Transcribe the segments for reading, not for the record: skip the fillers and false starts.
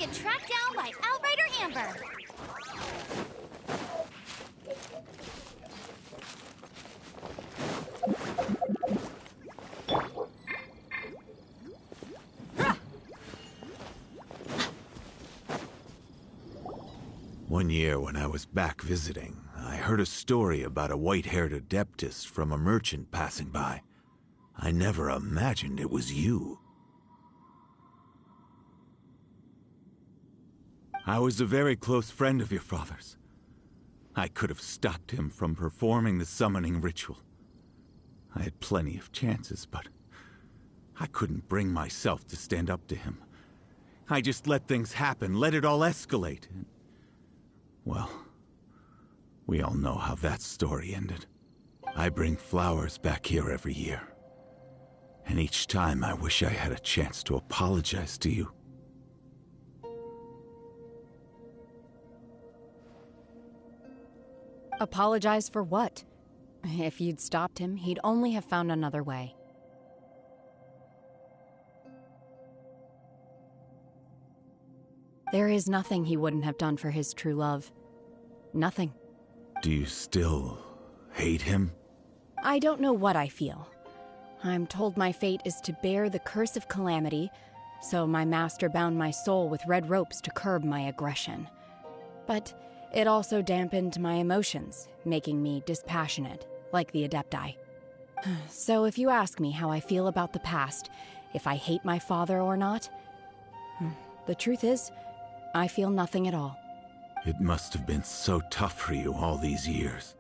get tracked down by Outrider Amber. One year when I was back visiting, I heard a story about a white-haired adeptess from a merchant passing by. I never imagined it was you. I was a very close friend of your father's. I could have stopped him from performing the summoning ritual. I had plenty of chances, but I couldn't bring myself to stand up to him. I just let things happen, let it all escalate. Well, we all know how that story ended. I bring flowers back here every year. And each time I wish I had a chance to apologize to you. Apologize for what? If you'd stopped him, he'd only have found another way. There is nothing he wouldn't have done for his true love. Nothing. Do you still hate him? I don't know what I feel. I'm told my fate is to bear the curse of calamity, so my master bound my soul with red ropes to curb my aggression. But it also dampened my emotions, making me dispassionate, like the Adepti. So if you ask me how I feel about the past, if I hate my father or not, the truth is, I feel nothing at all. It must have been so tough for you all these years.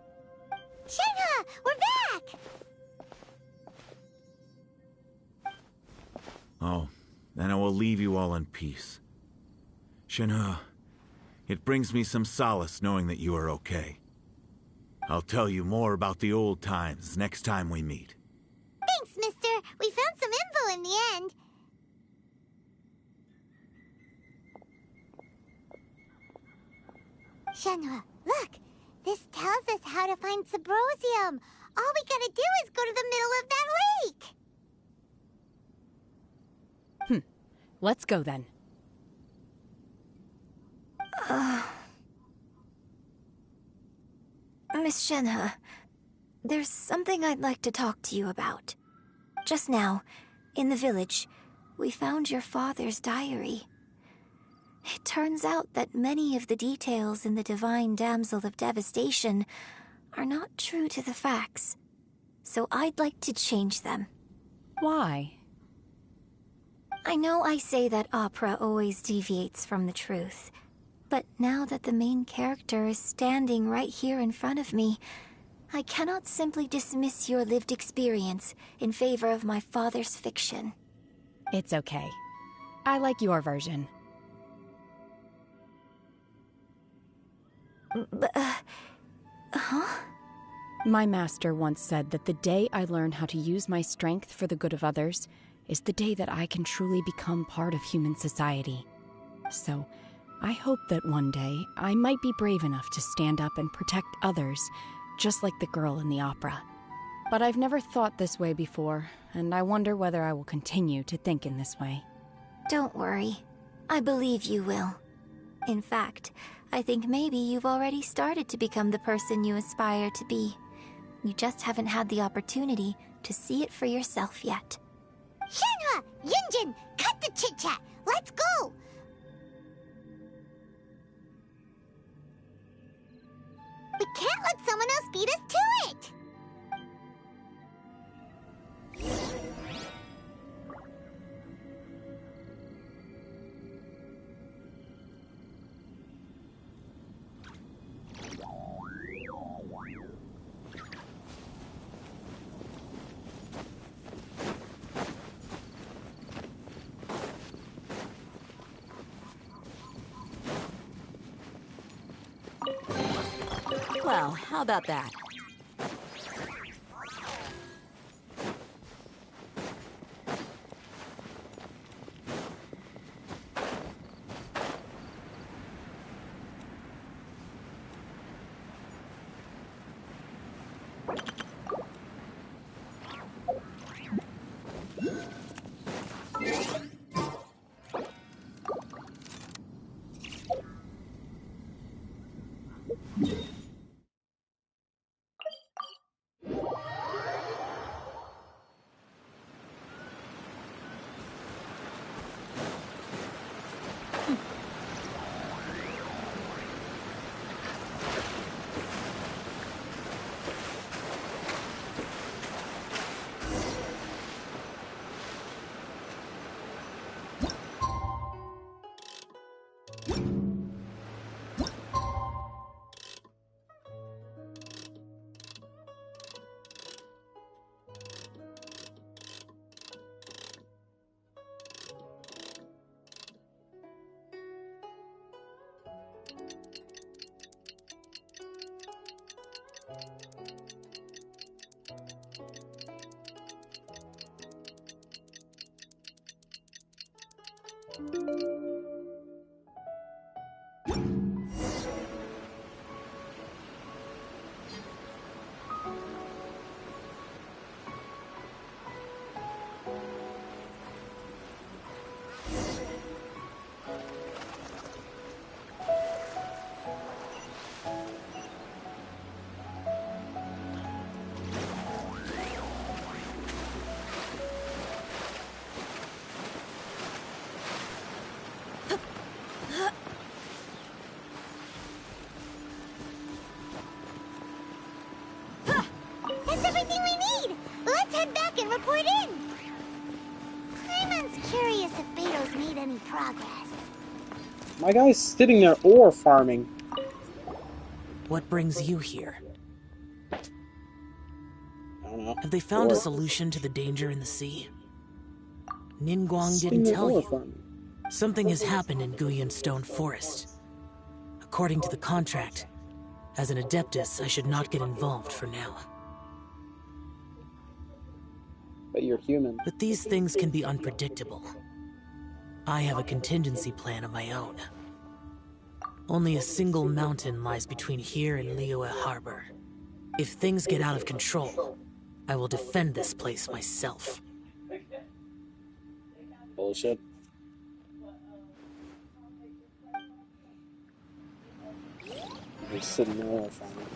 Shenhe, we're back! Oh, then I will leave you all in peace. Shenhe, it brings me some solace knowing that you are okay. I'll tell you more about the old times next time we meet. Thanks, mister. We found some info in the end. Shenhe, look! This tells us how to find Subrosium. All we gotta do is go to the middle of that lake! Let's go then. Miss Shenhe, there's something I'd like to talk to you about. Just now, in the village, we found your father's diary. It turns out that many of the details in the Divine Damsel of Devastation are not true to the facts. So I'd like to change them. Why? I know I say that opera always deviates from the truth, but now that the main character is standing right here in front of me, I cannot simply dismiss your lived experience in favor of my father's fiction. It's okay. I like your version. Huh? My master once said that the day I learn how to use my strength for the good of others is the day that I can truly become part of human society. So, I hope that one day I might be brave enough to stand up and protect others, just like the girl in the opera. But I've never thought this way before, and I wonder whether I will continue to think in this way. Don't worry. I believe you will. In fact, I think maybe you've already started to become the person you aspire to be. You just haven't had the opportunity to see it for yourself yet. Shenhe! Yunjin! Cut the chit-chat! Let's go! We can't let someone else beat us to it! Well, how about that? That's everything we need! Let's head back and report in! Paimon's curious if Beto's made any progress. My guy's sitting there ore farming. What brings you here? I don't know. Have they found a Ore. solution to the danger in the sea? Ningguang Sitting didn't there tell ore you. farming. Something has happened in Guyan Stone Forest. According to the contract, as an Adeptus, I should not get involved for now. But you're human. But these things can be unpredictable. I have a contingency plan of my own. Only a single mountain lies between here and Liyue Harbor. If things get out of control, I will defend this place myself. Bullshit. You're sitting there ore farming.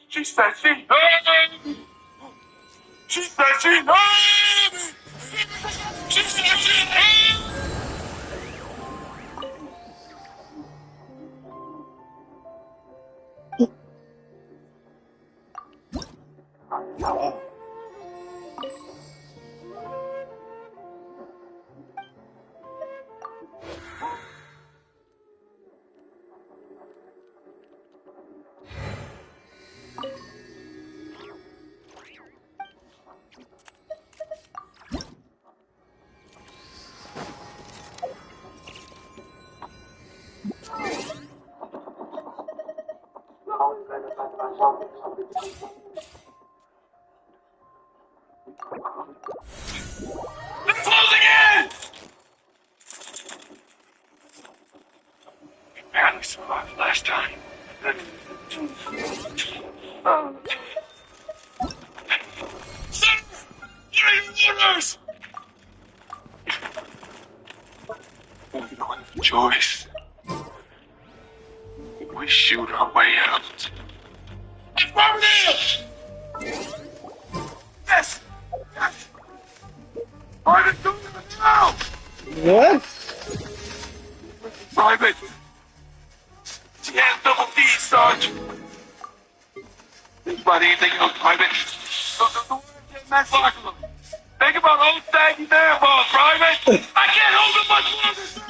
She said she heard me. She said she heard me. She said she heard me. Oh. They're closing in. We barely survived last time. Sir, what are your orders? We don't have a choice. We shoot our way out. Affirmative! Yes! Yes! Private, do it now! What? Private! She has double D, Sarge! Think about anything else, Private. The word is Matt Barkley. Think about old Saggy there, boss, Private! I can't hold it much longer, sir!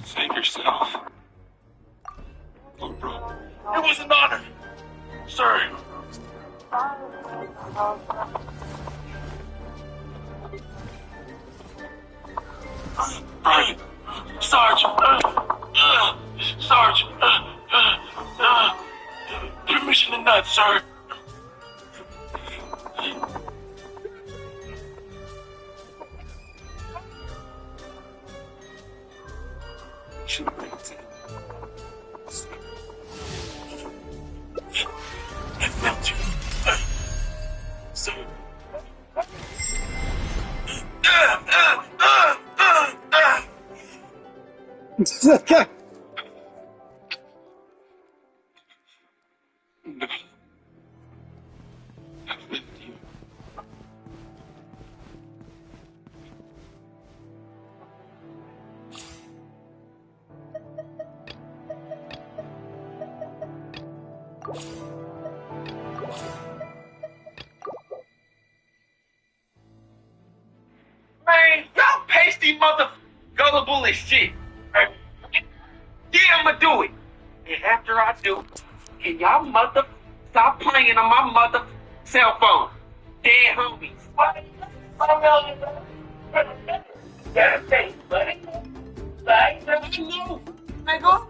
Save yourself. Look, bro, it was an honor. Sir. Brian, Sarge, Sarge, permission to nut, sir. Should have been I felt you. Sir. No. I felt you. Man, y'all pasty mother gullible as shit. Yeah, I'ma do it. And after I do, can y'all mother stop playing on my mother cell phone? Dead homies. What? Gotta say, buddy. Like, no, nigga.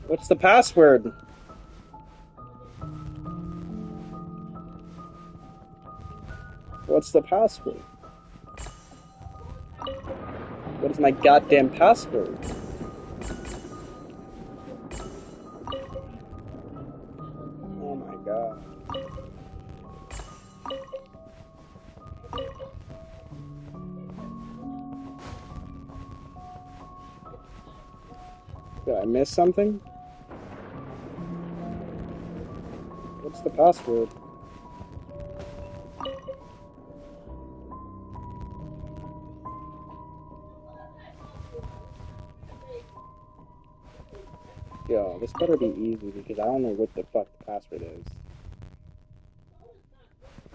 What's the password? What's the password? What is my goddamn password? Oh my god. Did I miss something? What's the password? Yo, this better be easy because I don't know what the fuck the password is.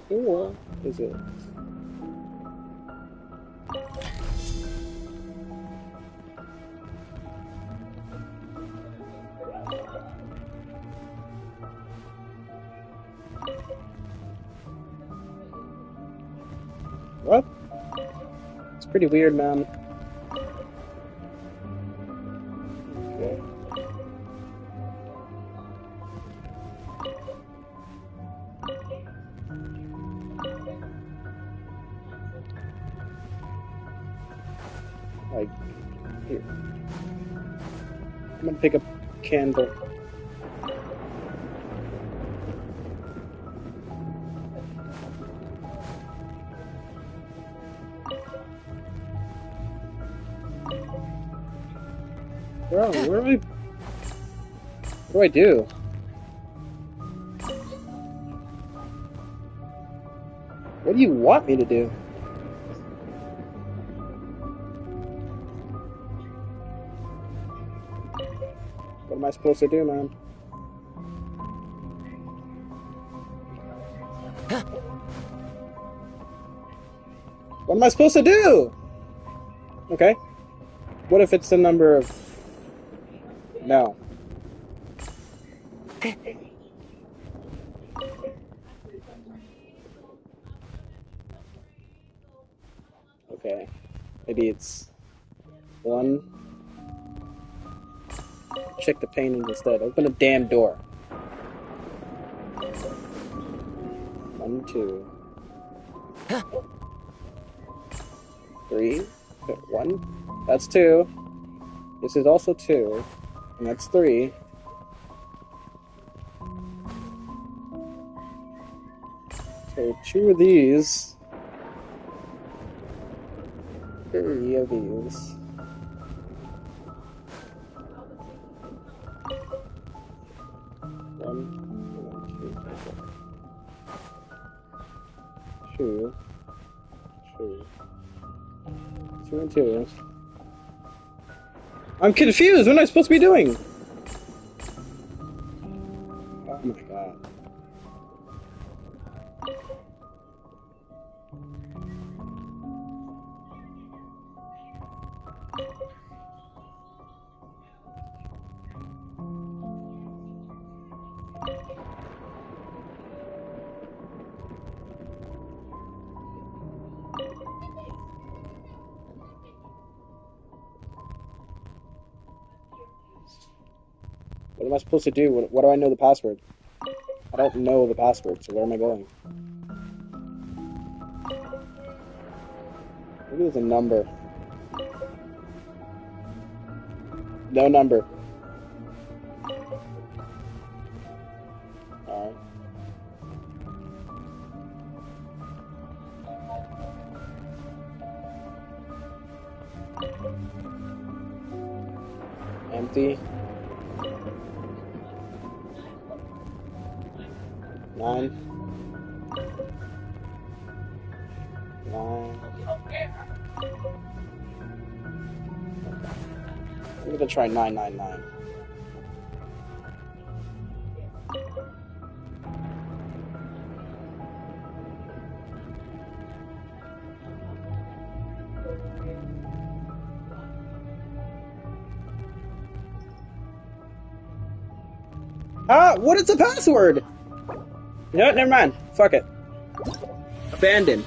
Or is it? What? It's pretty weird, man. Okay. Like, here. I'm gonna pick up candle. Bro, where do I... What do I do? What do you want me to do? What am I supposed to do, man? What am I supposed to do? Okay. What if it's the number of... No. Okay. Maybe it's... 1. Check the paintings instead. Open a damn door. 1, 2. 3. 1. That's 2. This is also 2. And that's 3. So 2 of these. 3 of these. Two, 2 and 2. I'm confused. What am I supposed to be doing? Oh my god. What am I supposed to do? What do I know the password? I don't know the password, so where am I going? Maybe there's a number. No number. Alright. Empty. 9. 9. I'm gonna try 999. Ah, what is the password? No, never mind. Fuck it. Abandon.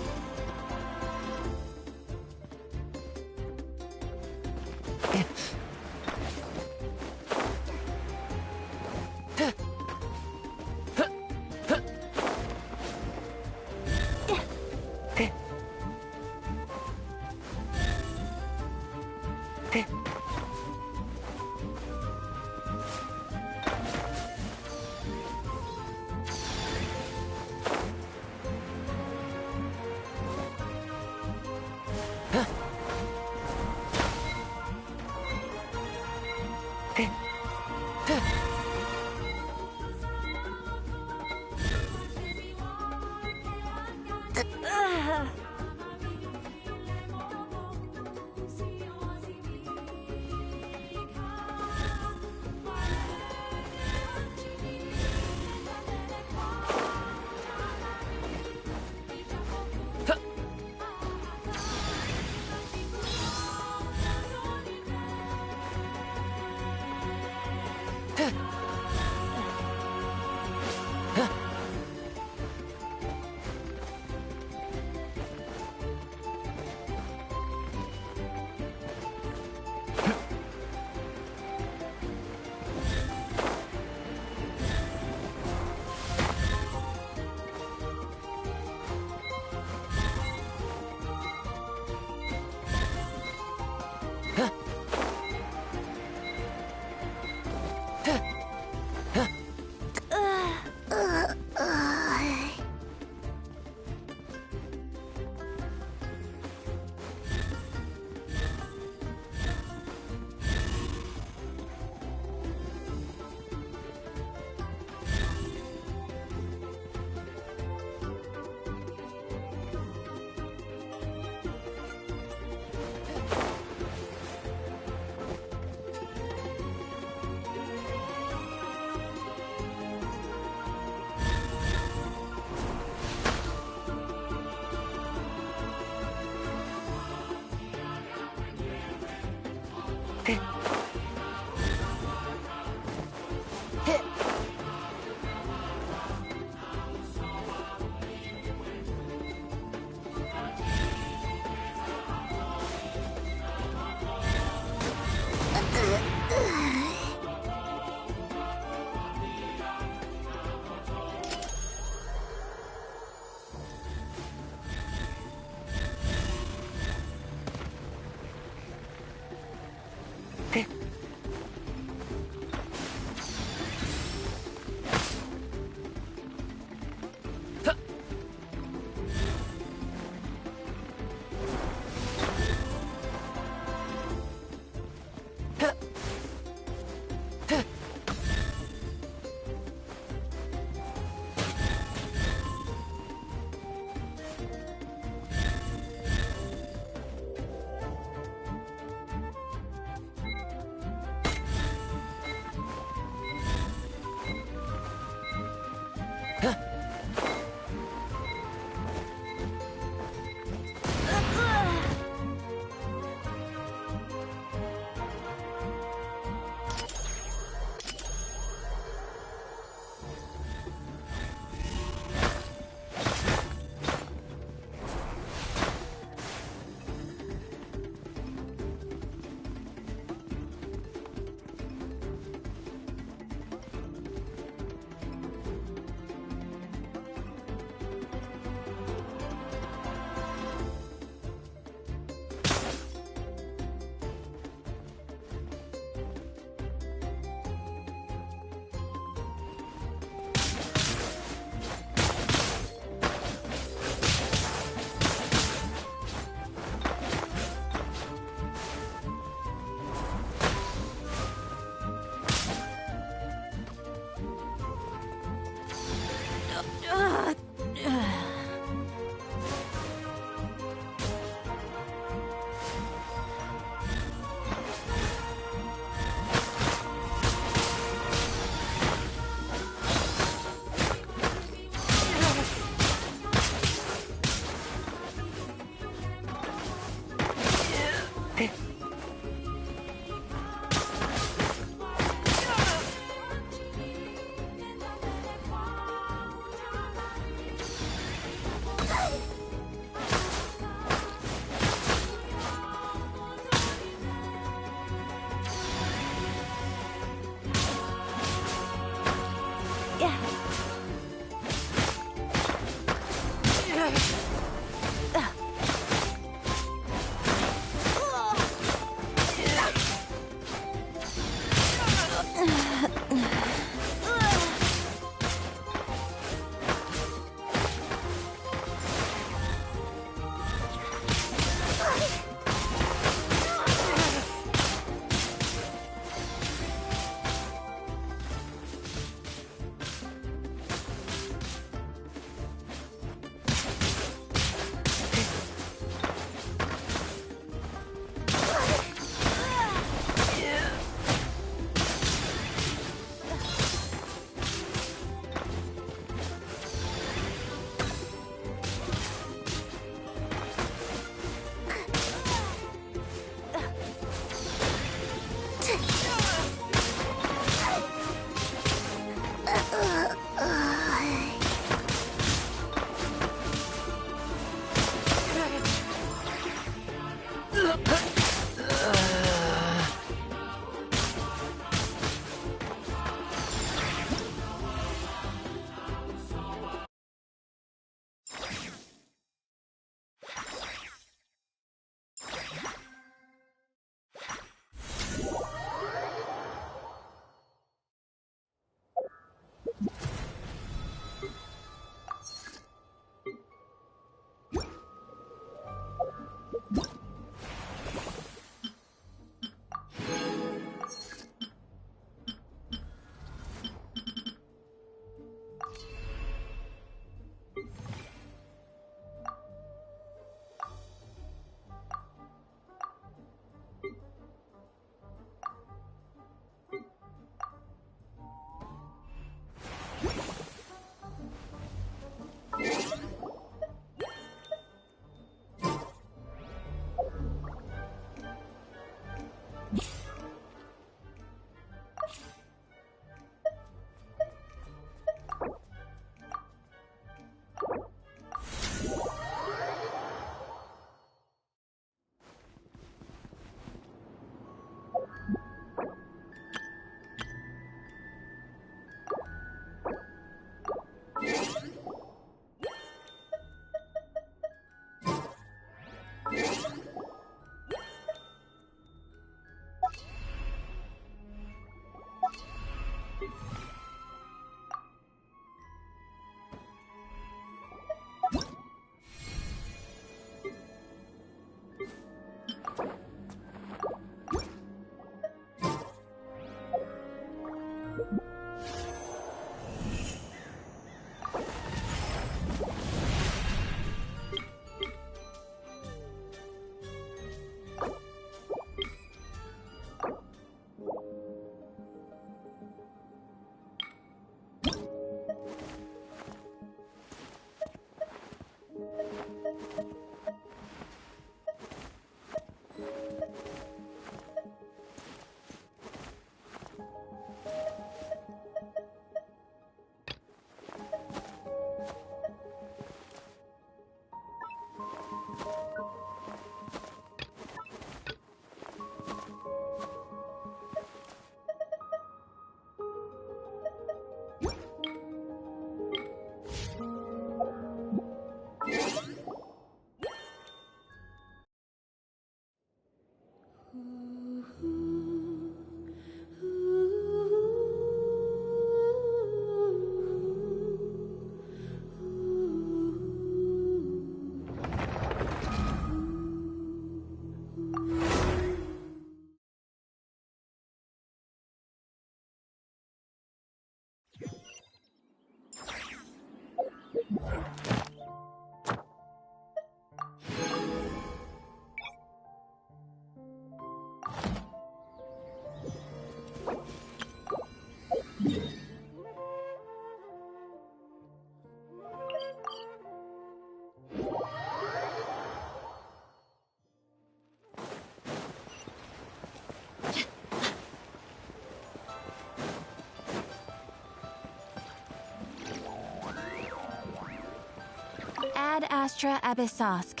Ad Astra Abyssosk.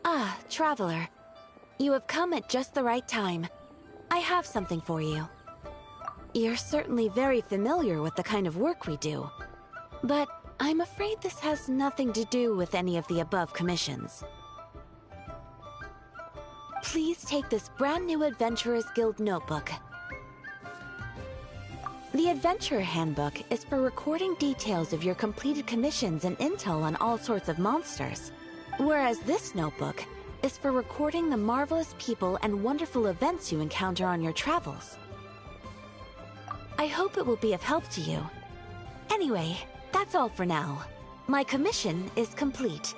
Ah, traveler. You have come at just the right time. I have something for you. You're certainly very familiar with the kind of work we do. But I'm afraid this has nothing to do with any of the above commissions. Please take this brand new Adventurers Guild notebook. The Adventurer Handbook is for recording details of your completed commissions and intel on all sorts of monsters. Whereas this notebook is for recording the marvelous people and wonderful events you encounter on your travels. I hope it will be of help to you. Anyway, that's all for now. My commission is complete.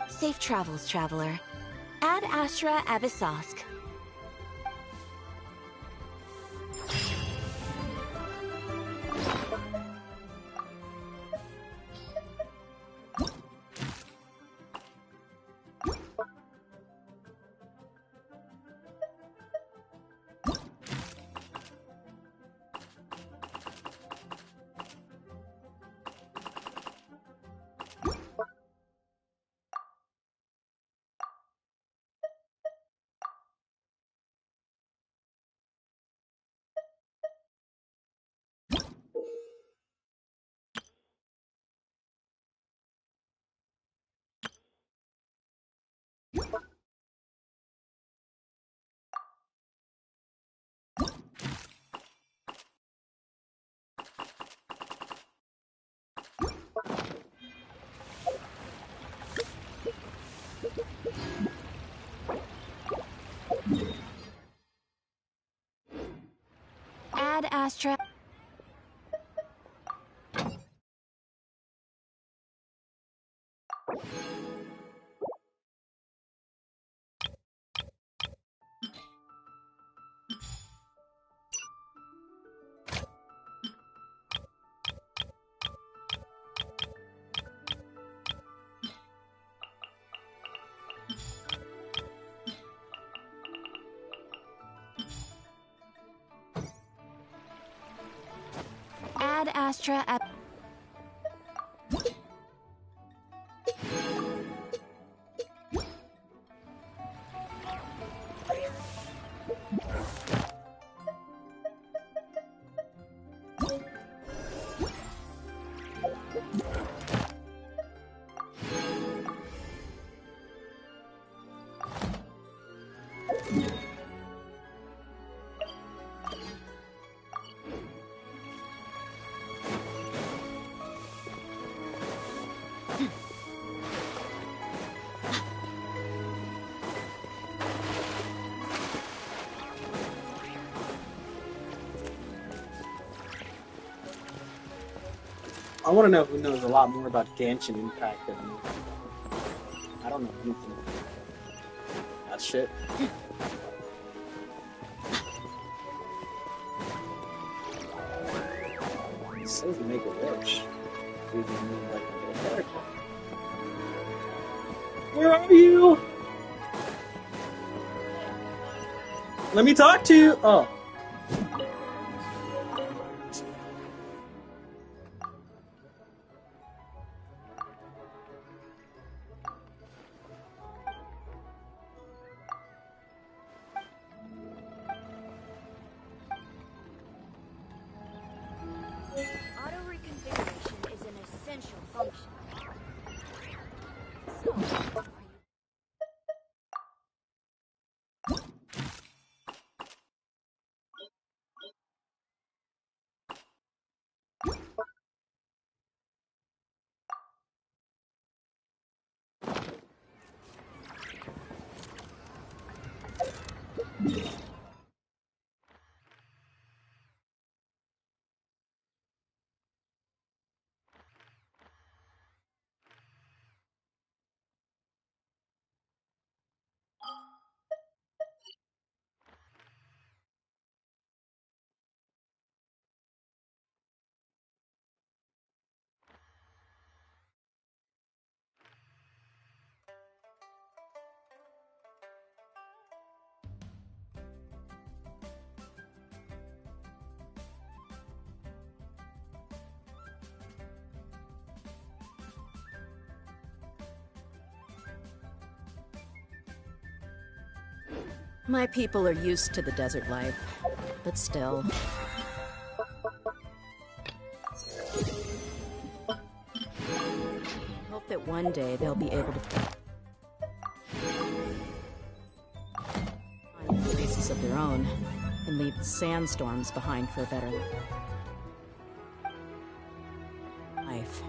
Safe travels, traveler. Ad Astra Abyssosk. Ad Astra. Ad Astra. I want to know who knows a lot more about Genshin Impact than me. I don't know anything about that shit. It says to make it rich. Dude, you need, like, a little character. Where are you? Let me talk to you. Oh. Auto reconfiguration is an essential function. My people are used to the desert life, but still. Hope that one day they'll be able to find races of their own and leave the sandstorms behind for a better life.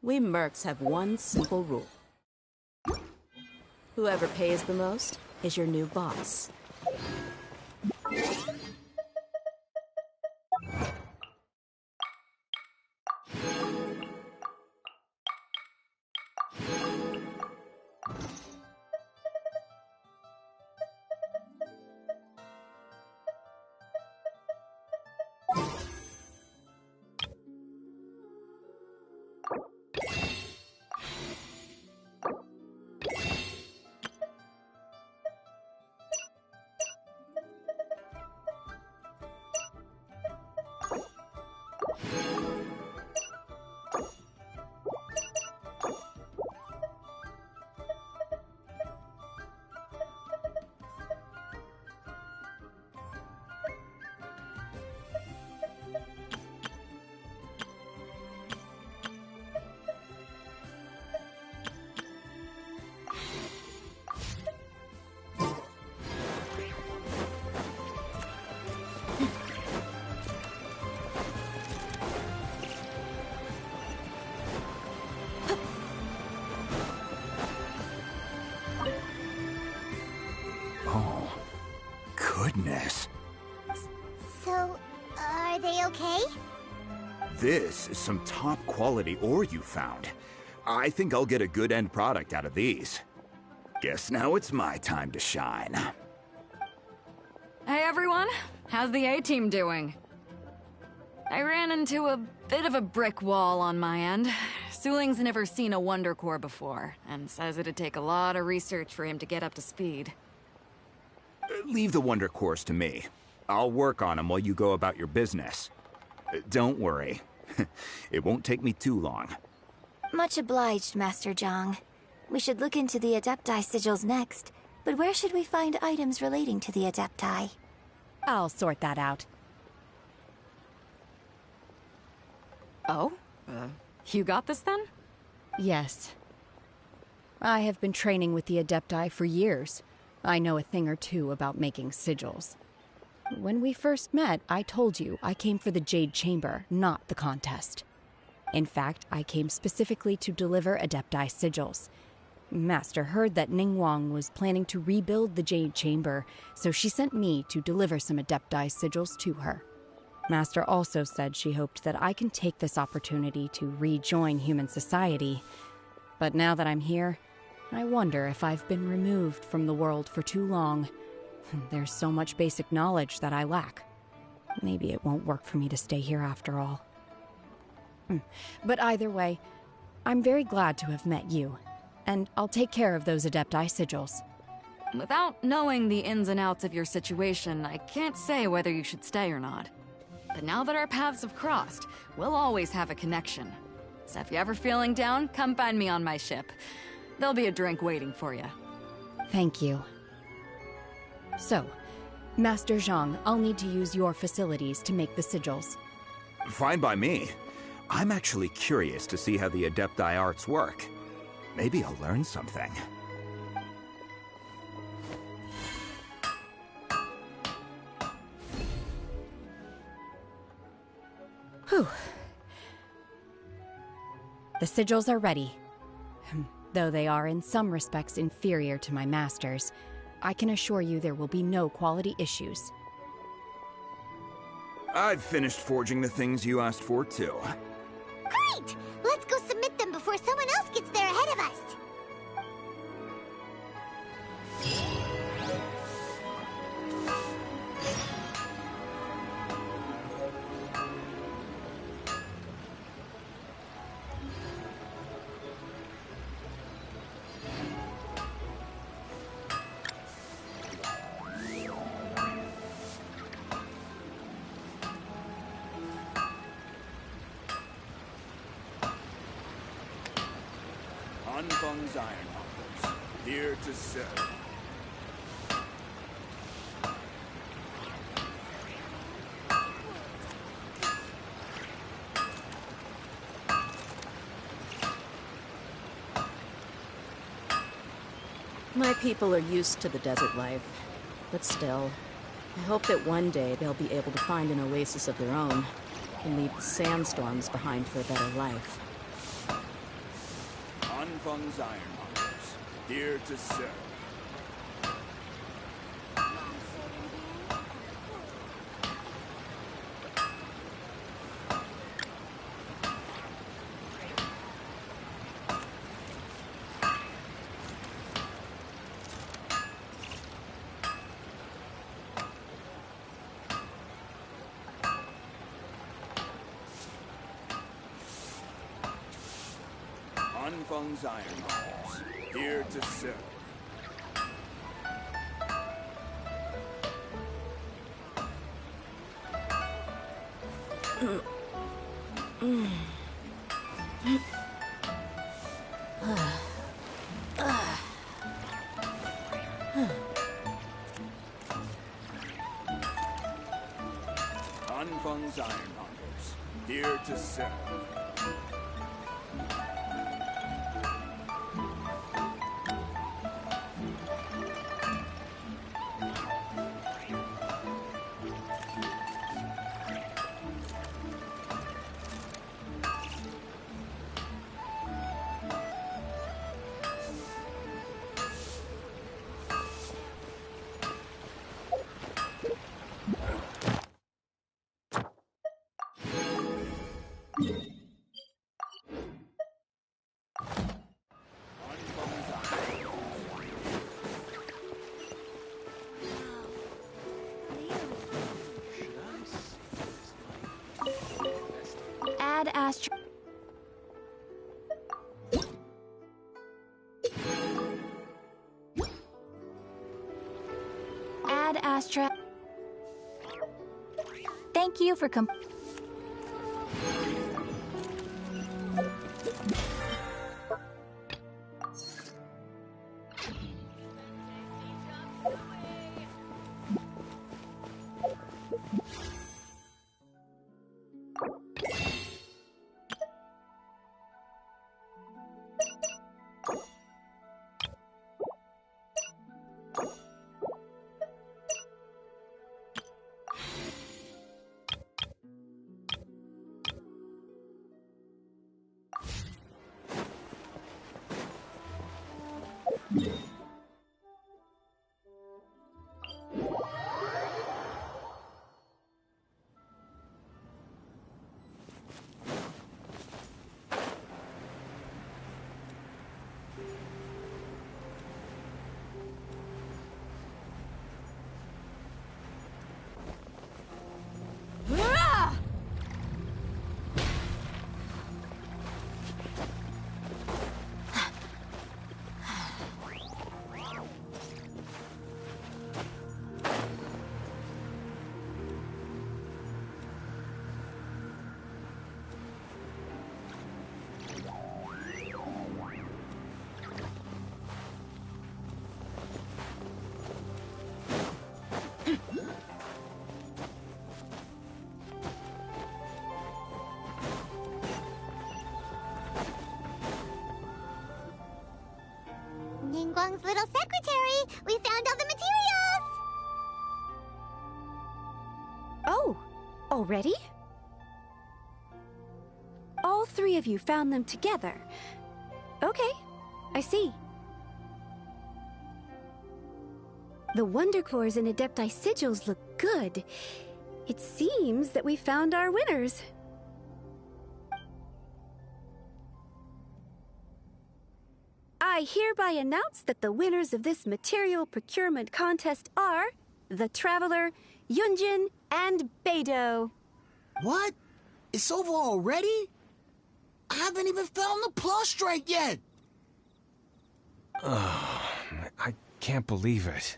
We mercs have one simple rule. Whoever pays the most is your new boss. Oh, goodness. So, are they okay? This is some top quality ore you found. I think I'll get a good end product out of these. Guess now it's my time to shine. Hey everyone, how's the A-team doing? I ran into a bit of a brick wall on my end. Suling's never seen a Wonder Core before, and says it'd take a lot of research for him to get up to speed. Leave the Wonder Cores to me. I'll work on them while you go about your business. Don't worry. It won't take me too long. Much obliged, Master Zhang. We should look into the Adepti sigils next, but where should we find items relating to the Adepti? I'll sort that out. Oh? You got this then? Yes. I have been training with the Adepti for years. I know a thing or two about making sigils. When we first met, I told you I came for the Jade Chamber, not the contest. In fact, I came specifically to deliver Adepti sigils. Master heard that Ningguang was planning to rebuild the Jade Chamber, so she sent me to deliver some Adepti sigils to her. Master also said she hoped that I can take this opportunity to rejoin human society. But now that I'm here, I wonder if I've been removed from the world for too long. There's so much basic knowledge that I lack. Maybe it won't work for me to stay here after all. But either way, I'm very glad to have met you, and I'll take care of those Adepti sigils. Without knowing the ins and outs of your situation, I can't say whether you should stay or not. But now that our paths have crossed, we'll always have a connection. So if you're ever feeling down, come find me on my ship. There'll be a drink waiting for you. Thank you. So, Master Zhang, I'll need to use your facilities to make the sigils. Fine by me. I'm actually curious to see how the Adepti arts work. Maybe I'll learn something. Whew. The sigils are ready. Though they are in some respects inferior to my master's, I can assure you there will be no quality issues. I've finished forging the things you asked for, too. Great! Let's go submit them before someone else gets there ahead of us. Anfeng's Ironmongers, here to serve. My people are used to the desert life, but still, I hope that one day they'll be able to find an oasis of their own and leave the sandstorms behind for a better life. Anfeng's Ironmongers, here to serve. Anfeng's Ironmongers, here to serve. Anfeng's Ironmongers, here to serve. Add Astra. Add Astra. Thank you for Ningguang's little secretary. We found all the materials. Oh, already? All three of you found them together. Okay, I see. The Wonder Cores and Adepti sigils look good. It seems that we found our winners. I hereby announce that the winners of this material procurement contest are the Traveler, Yunjin, and Beidou. What? It's over already? I haven't even found the plus strike yet! I can't believe it.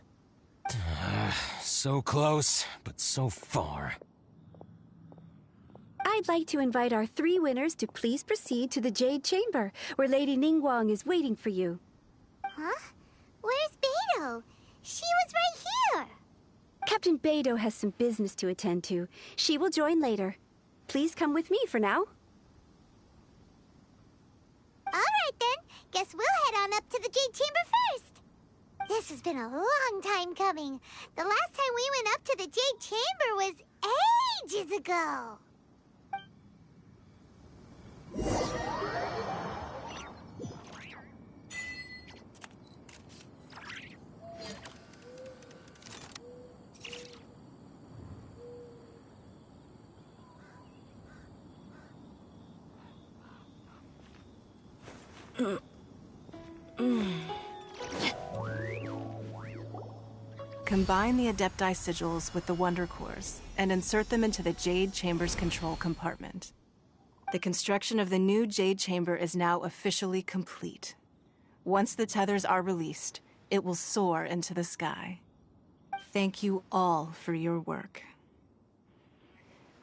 So close, but so far. I'd like to invite our three winners to please proceed to the Jade Chamber, where Lady Ningguang is waiting for you. Huh? Where's Beidou? She was right here. Captain Beidou has some business to attend to. She will join later. Please come with me for now. All right, then. Guess we'll head on up to the Jade Chamber first. This has been a long time coming. The last time we went up to the Jade Chamber was ages ago. Combine the Adepti sigils with the Wonder Cores and insert them into the Jade Chamber's control compartment. The construction of the new Jade Chamber is now officially complete. Once the tethers are released, it will soar into the sky. Thank you all for your work.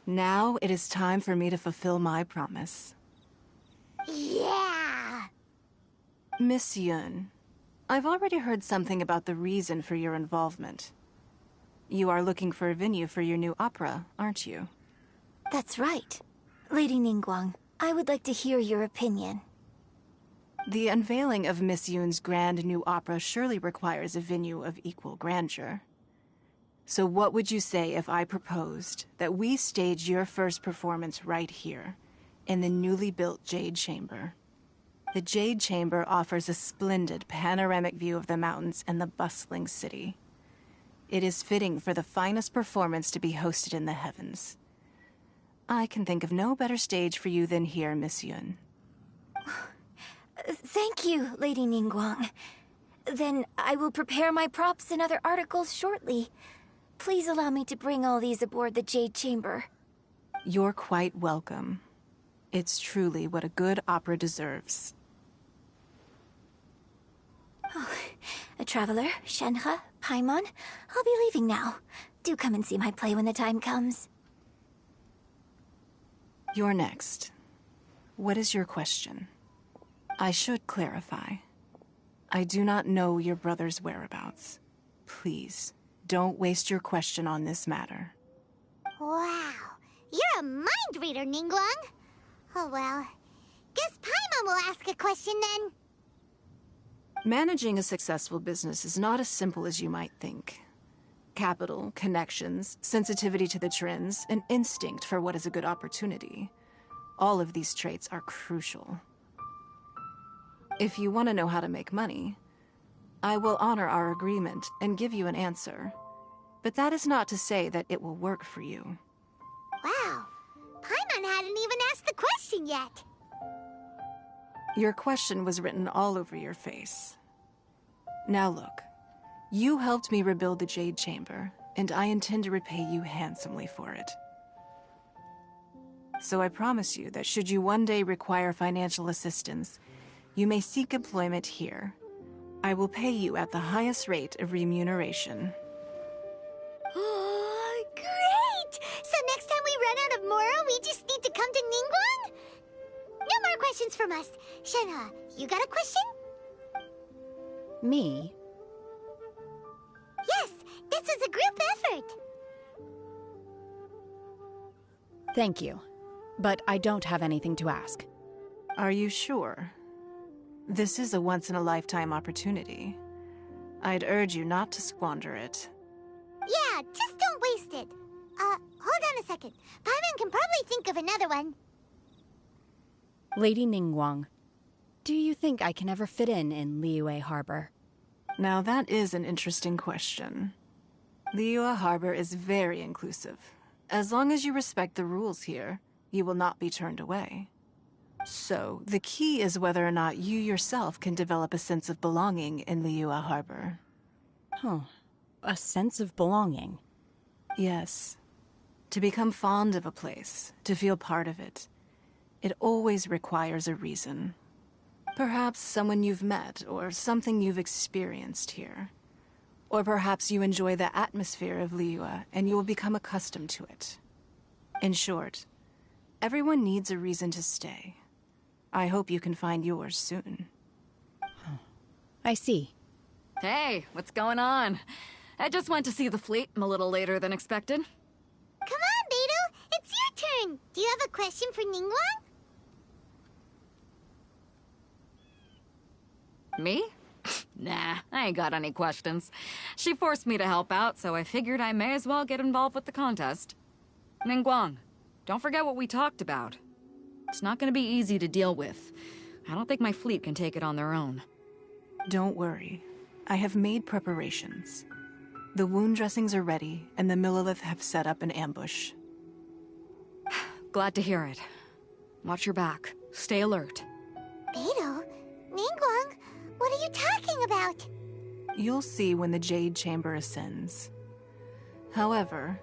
Now it is time for me to fulfill my promise. Yeah! Miss Yun, I've already heard something about the reason for your involvement. You are looking for a venue for your new opera, aren't you? That's right. Lady Ningguang, I would like to hear your opinion. The unveiling of Miss Yun's grand new opera surely requires a venue of equal grandeur. So what would you say if I proposed that we stage your first performance right here, in the newly built Jade Chamber? The Jade Chamber offers a splendid panoramic view of the mountains and the bustling city. It is fitting for the finest performance to be hosted in the heavens. I can think of no better stage for you than here, Miss Yun. Thank you, Lady Ningguang. Then I will prepare my props and other articles shortly. Please allow me to bring all these aboard the Jade Chamber. You're quite welcome. It's truly what a good opera deserves. Oh, a traveler, Shenhe, Paimon, I'll be leaving now. Do come and see my play when the time comes. You're next. What is your question? I should clarify. I do not know your brother's whereabouts. Please, don't waste your question on this matter. Wow, you're a mind reader, Ningguang. Oh well, guess Paimon will ask a question then. Managing a successful business is not as simple as you might think. Capital, connections, sensitivity to the trends, and instinct for what is a good opportunity. All of these traits are crucial. If you want to know how to make money, I will honor our agreement and give you an answer. But that is not to say that it will work for you. Wow, Paimon hadn't even asked the question yet. Your question was written all over your face. Now look, you helped me rebuild the Jade Chamber, and I intend to repay you handsomely for it. So I promise you that should you one day require financial assistance, you may seek employment here. I will pay you at the highest rate of remuneration. Oh, great! So next time we run out of Mora, we just need to come to Ningguang? No more questions from us. Shenhe, you got a question? Me? Yes, this is a group effort. Thank you, but I don't have anything to ask. Are you sure? This is a once-in-a-lifetime opportunity. I'd urge you not to squander it. Yeah, just don't waste it. Hold on a second. Paimon can probably think of another one. Lady Ningguang, do you think I can ever fit in Liyue Harbor? Now that is an interesting question. Liyue Harbor is very inclusive. As long as you respect the rules here, you will not be turned away. So, the key is whether or not you yourself can develop a sense of belonging in Liyue Harbor. Huh. A sense of belonging? Yes. To become fond of a place, to feel part of it, it always requires a reason. Perhaps someone you've met, or something you've experienced here. Or perhaps you enjoy the atmosphere of Liyue, and you will become accustomed to it. In short, everyone needs a reason to stay. I hope you can find yours soon. I see. Hey, what's going on? I just went to see the fleet. I'm a little later than expected. Come on, Beidou! It's your turn! Do you have a question for Ningguang? Me? Nah, I ain't got any questions. She forced me to help out, so I figured I may as well get involved with the contest. Ningguang, don't forget what we talked about. It's not gonna be easy to deal with. I don't think my fleet can take it on their own. Don't worry. I have made preparations. The wound dressings are ready, and the Millelith have set up an ambush. Glad to hear it. Watch your back. Stay alert. Beidou? Ningguang? What are you talking about? You'll see when the Jade Chamber ascends. However,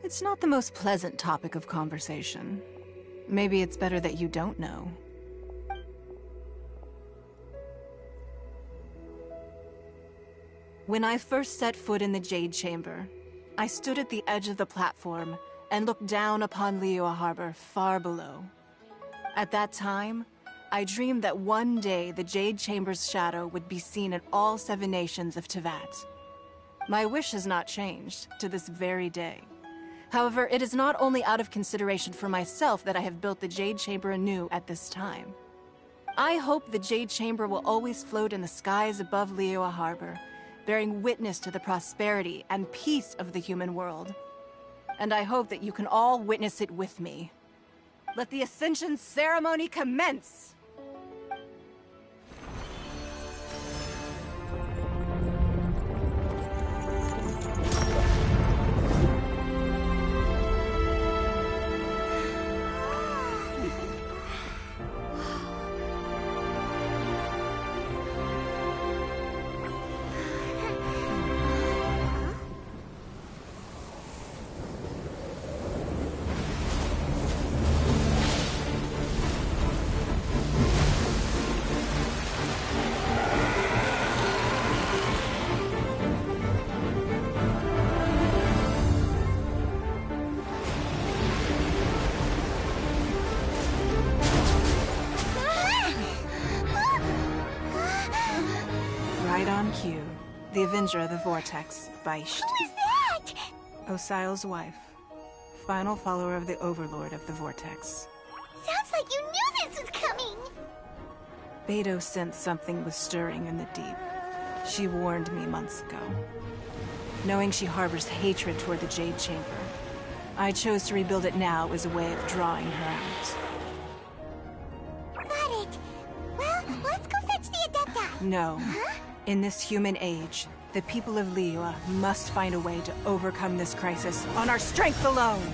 it's not the most pleasant topic of conversation. Maybe it's better that you don't know. When I first set foot in the Jade Chamber, I stood at the edge of the platform and looked down upon Liyue Harbor far below. At that time, I dreamed that one day the Jade Chamber's shadow would be seen in all 7 nations of Teyvat. My wish has not changed to this very day. However, it is not only out of consideration for myself that I have built the Jade Chamber anew at this time. I hope the Jade Chamber will always float in the skies above Liyue Harbor, bearing witness to the prosperity and peace of the human world. And I hope that you can all witness it with me. Let the Ascension ceremony commence! Right on cue. The Avenger of the Vortex, Beisht. Who is that? Osial's wife. Final follower of the Overlord of the Vortex. Sounds like you knew this was coming! Beidou sensed something was stirring in the deep. She warned me months ago. Knowing she harbors hatred toward the Jade Chamber, I chose to rebuild it now as a way of drawing her out. Got it. Well, let's go fetch the Adepti. No. Huh? In this human age, the people of Liyue must find a way to overcome this crisis on our strength alone!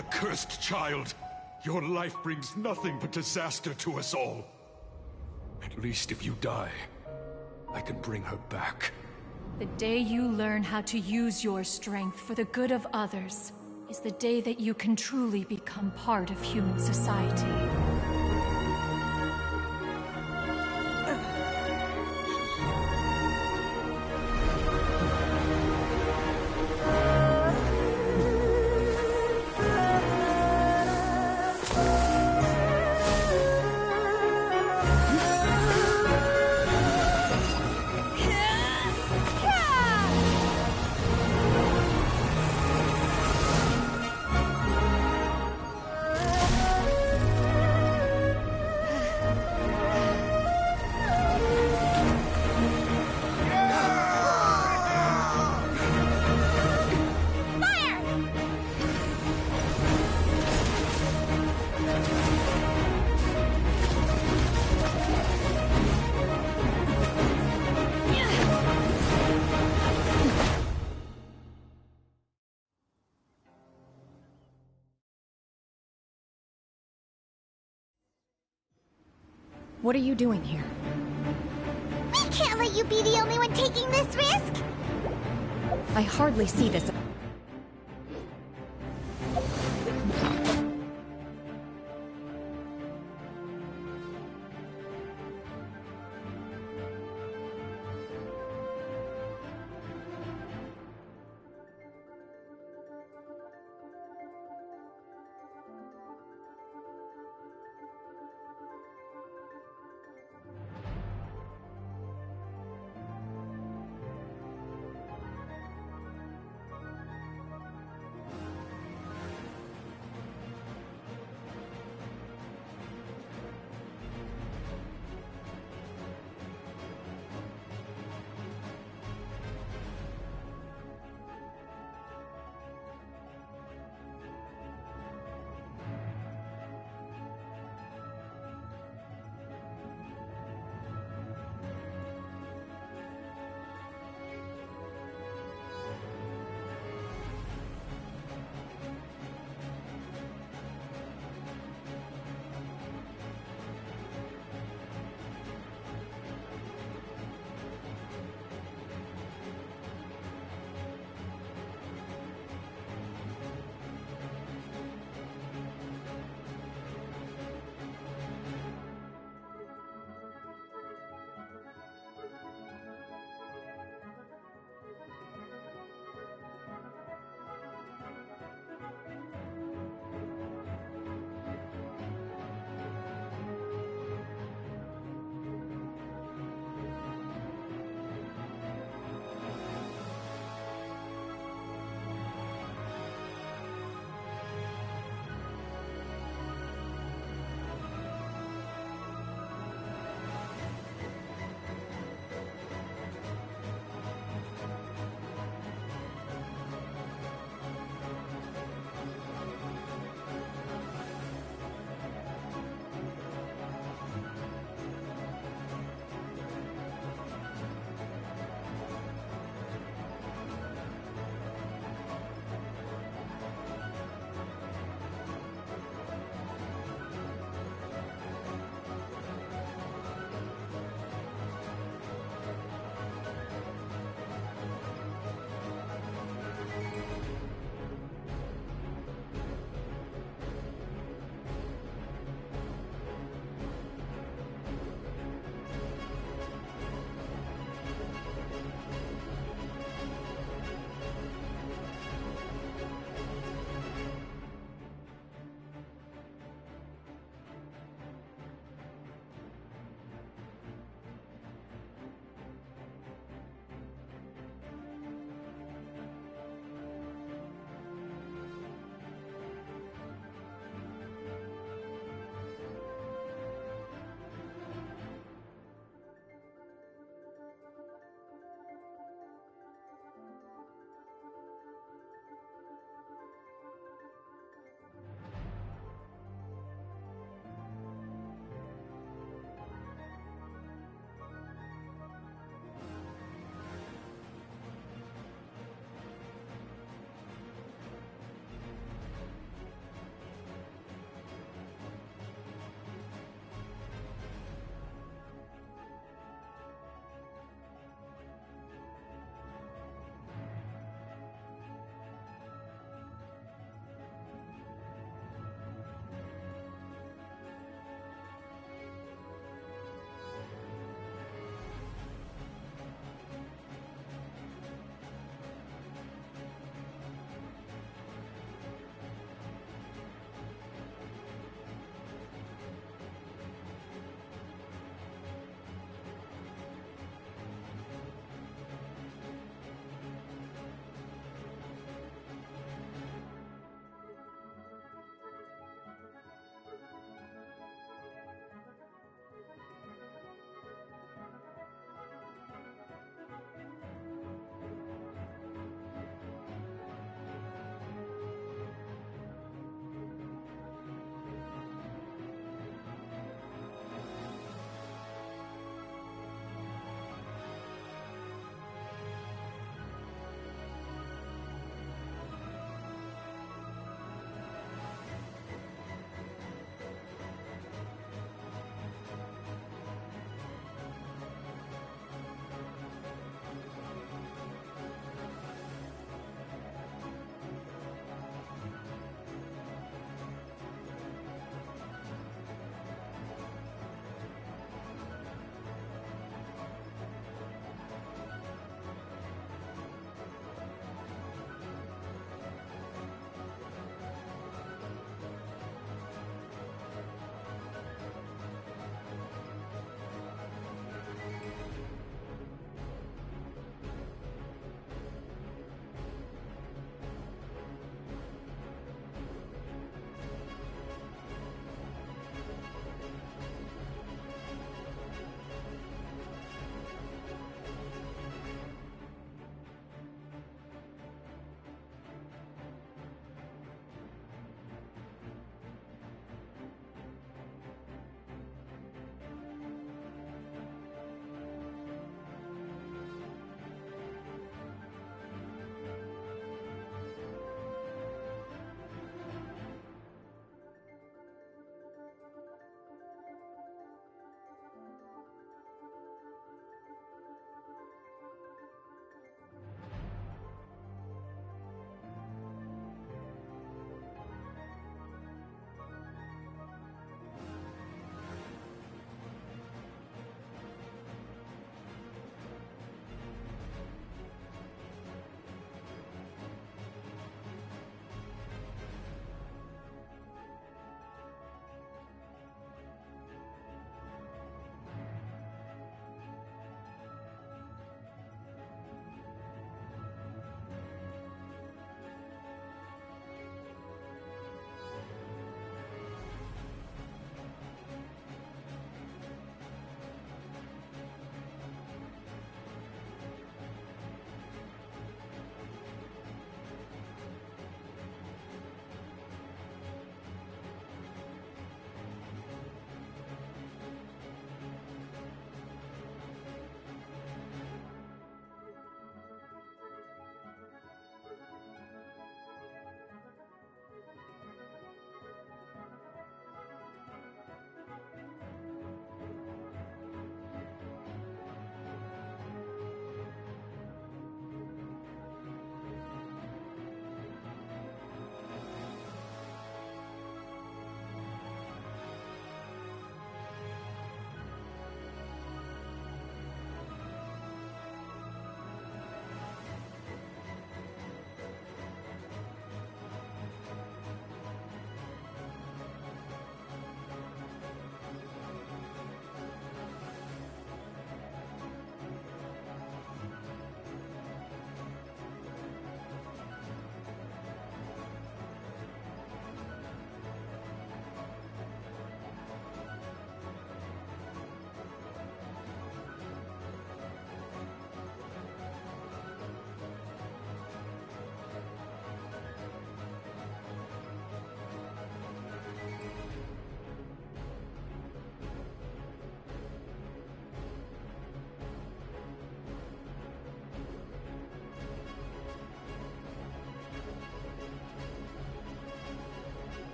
accursed child. Your life brings nothing but disaster to us all. At least if you die, I can bring her back. The day you learn how to use your strength for the good of others is the day that you can truly become part of human society. What are you doing here? We can't let you be the only one taking this risk! I hardly see this.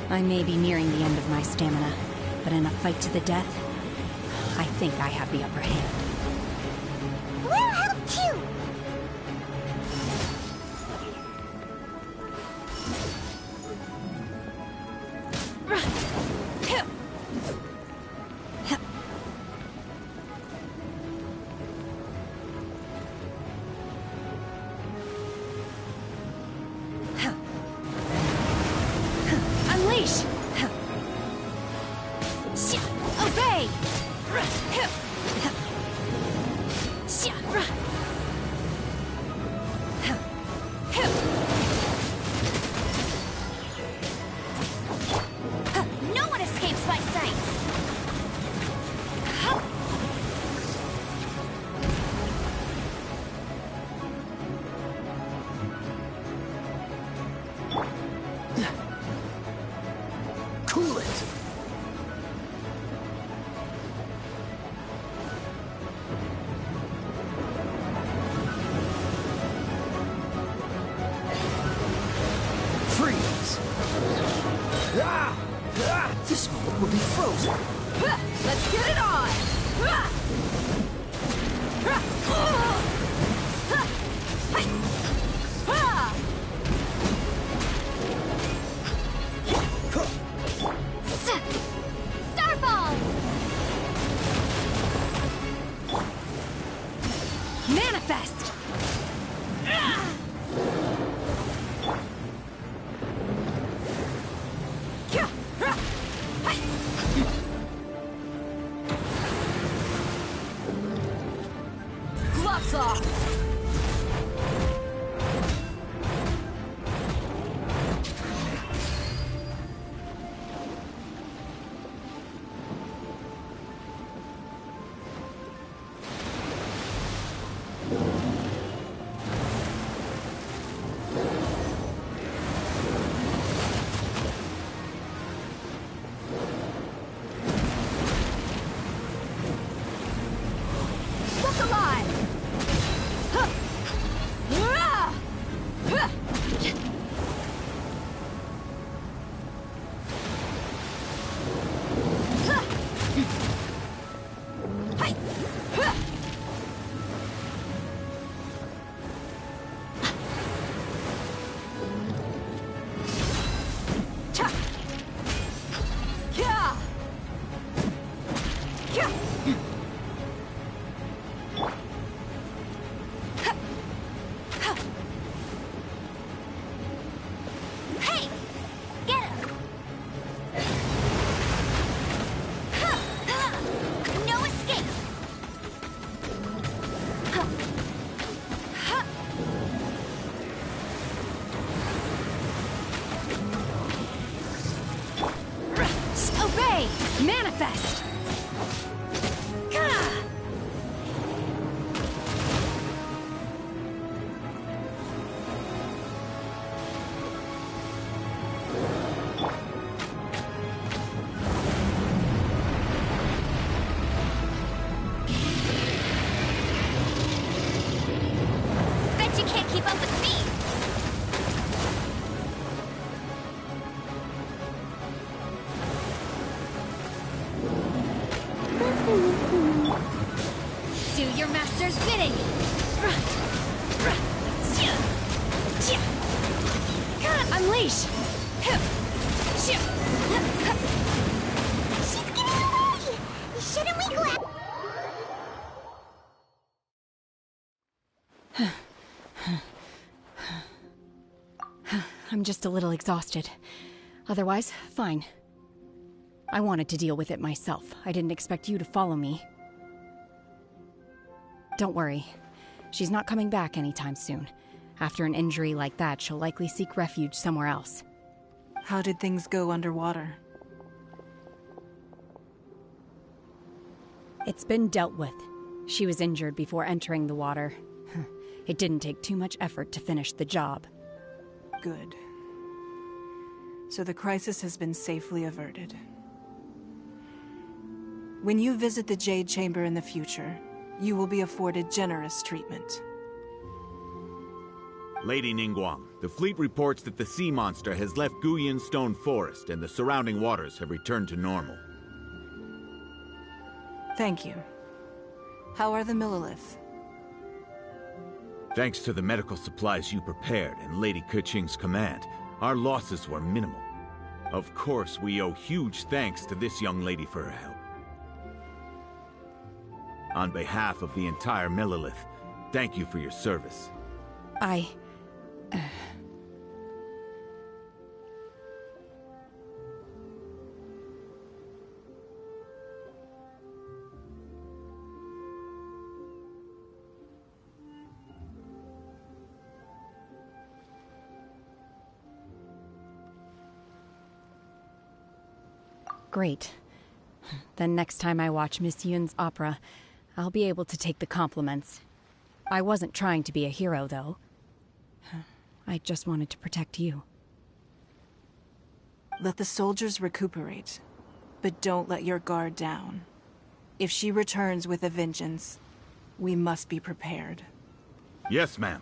I may be nearing the end of my stamina, but in a fight to the death, I think I have the upper hand. We'll help too! Unleash! Obey! No one escapes my sights! Cool it! Freeze! This moment will be frozen. Let's get it on! Starball! Manifest! Gloves off! Look alive! Hey! Get him! No escape! Obey! Manifest! Bet you can't keep up with me! Do your master's bidding! Unleash! She's getting away! Shouldn't we go I'm just a little exhausted. Otherwise, fine. I wanted to deal with it myself. I didn't expect you to follow me. Don't worry. She's not coming back anytime soon. After an injury like that, she'll likely seek refuge somewhere else. How did things go underwater? It's been dealt with. She was injured before entering the water. It didn't take too much effort to finish the job. Good. So the crisis has been safely averted. When you visit the Jade Chamber in the future, you will be afforded generous treatment. Lady Ningguang, the fleet reports that the sea monster has left Guyan Stone Forest and the surrounding waters have returned to normal. Thank you. How are the Millilith? Thanks to the medical supplies you prepared and Lady Keqing's command, our losses were minimal. Of course, we owe huge thanks to this young lady for her help. On behalf of the entire Millilith, thank you for your service. Great. Then next time I watch Miss Yoon's opera, I'll be able to take the compliments. I wasn't trying to be a hero, though. I just wanted to protect you. Let the soldiers recuperate, but don't let your guard down. If she returns with a vengeance, we must be prepared. Yes, ma'am.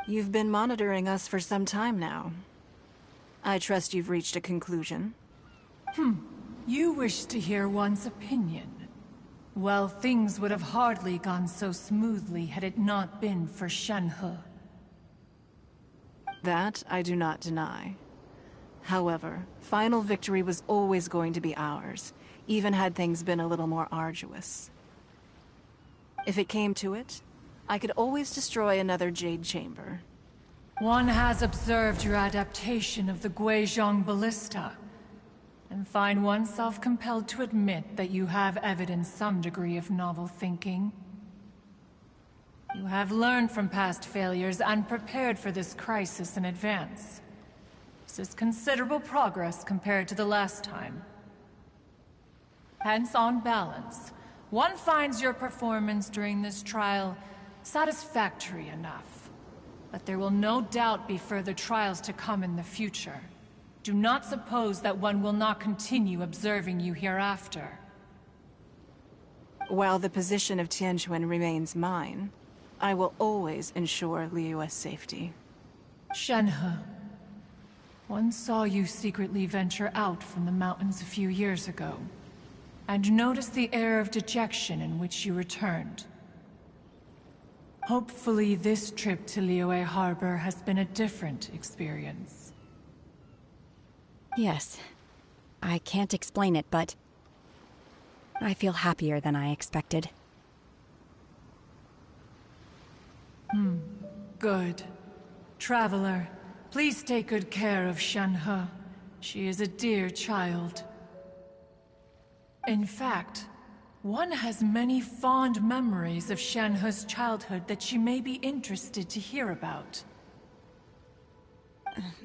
You've been monitoring us for some time now. I trust you've reached a conclusion. You wish to hear one's opinion. Well, things would have hardly gone so smoothly had it not been for Shenhe. That I do not deny. However, final victory was always going to be ours, even had things been a little more arduous. If it came to it, I could always destroy another Jade Chamber. One has observed your adaptation of the Guizhong Ballista, and find oneself compelled to admit that you have evidenced some degree of novel thinking. You have learned from past failures and prepared for this crisis in advance. This is considerable progress compared to the last time. Hence, on balance, one finds your performance during this trial satisfactory enough. But there will no doubt be further trials to come in the future. Do not suppose that one will not continue observing you hereafter. While the position of Tianquan remains mine, I will always ensure Liyue's safety. Shenhe, one saw you secretly venture out from the mountains a few years ago, and noticed the air of dejection in which you returned. Hopefully this trip to Liyue Harbor has been a different experience. Yes. I can't explain it, but I feel happier than I expected. Good. Traveler, please take good care of Shenhe. She is a dear child. In fact, one has many fond memories of Shenhe's childhood that she may be interested to hear about.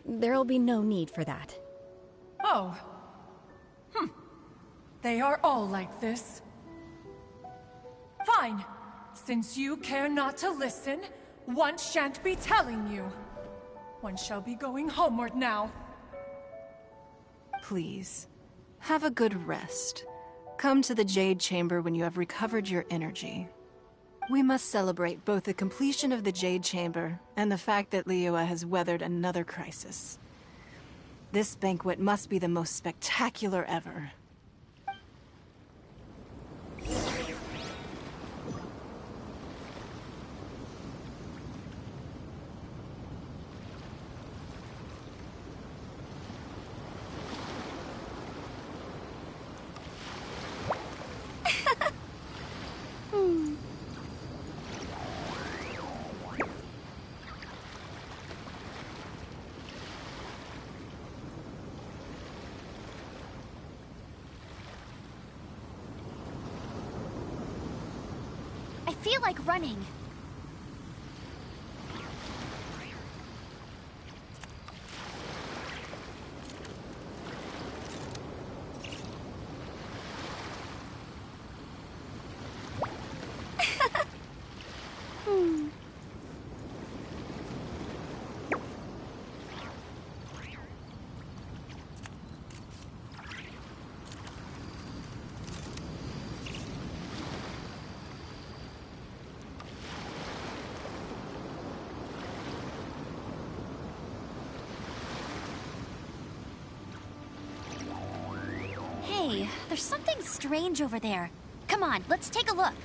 There'll be no need for that. Oh. They are all like this. Fine. Since you care not to listen, one shan't be telling you. One shall be going homeward now. Please, have a good rest. Come to the Jade Chamber when you have recovered your energy. We must celebrate both the completion of the Jade Chamber and the fact that Liyue has weathered another crisis. This banquet must be the most spectacular ever. I feel like running. Hey, there's something strange over there. Come on, let's take a look.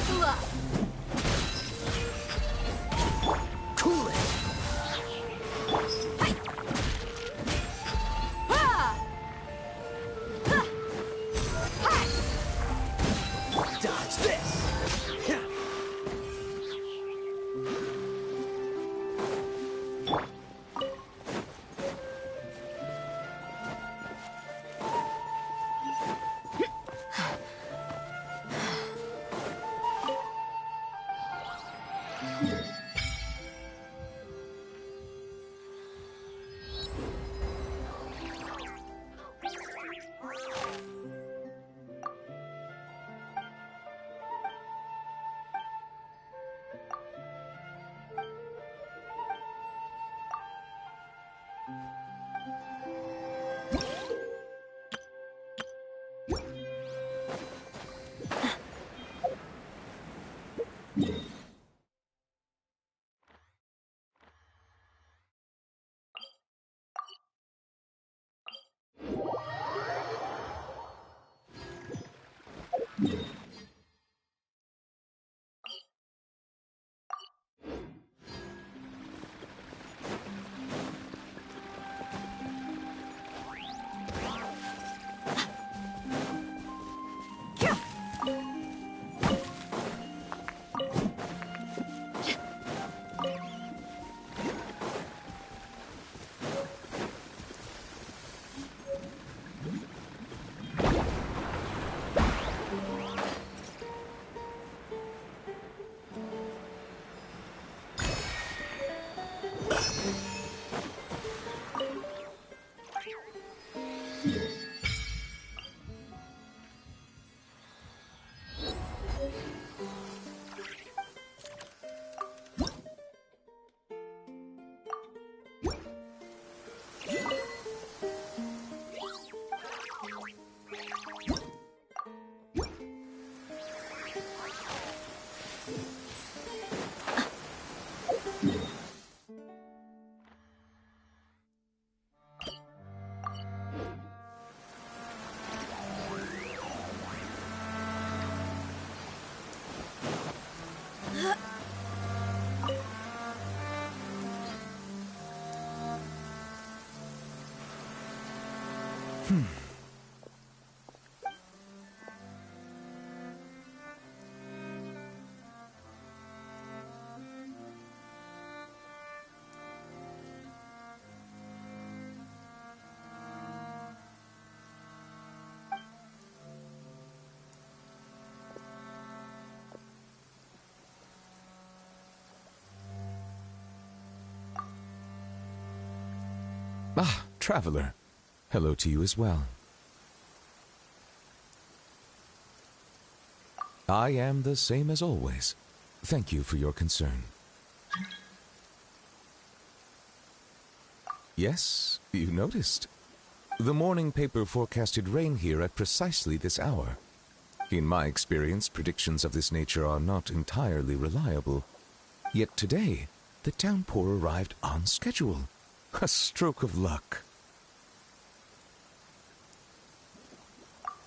Buckle up! Cool it! Dodge this! Ah, Traveler. Hello to you as well. I am the same as always. Thank you for your concern. Yes, you noticed. The morning paper forecasted rain here at precisely this hour. In my experience, predictions of this nature are not entirely reliable. Yet today, the downpour arrived on schedule. A stroke of luck.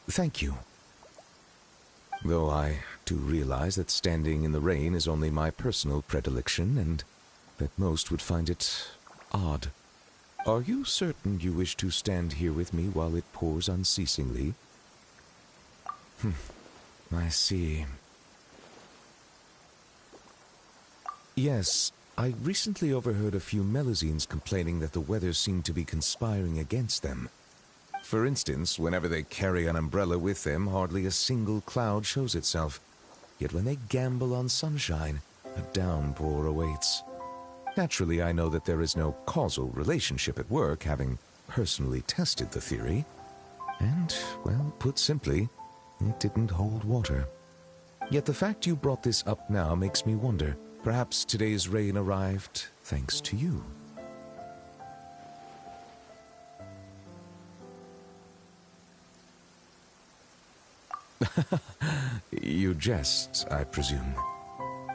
Thank you. Though I do realize that standing in the rain is only my personal predilection, and that most would find it odd. Are you certain you wish to stand here with me while it pours unceasingly? I see. Yes, I recently overheard a few Melusines complaining that the weather seemed to be conspiring against them. For instance, whenever they carry an umbrella with them, hardly a single cloud shows itself. Yet when they gamble on sunshine, a downpour awaits. Naturally, I know that there is no causal relationship at work, having personally tested the theory. And, well, put simply, it didn't hold water. Yet the fact you brought this up now makes me wonder. Perhaps today's rain arrived thanks to you. You jest, I presume.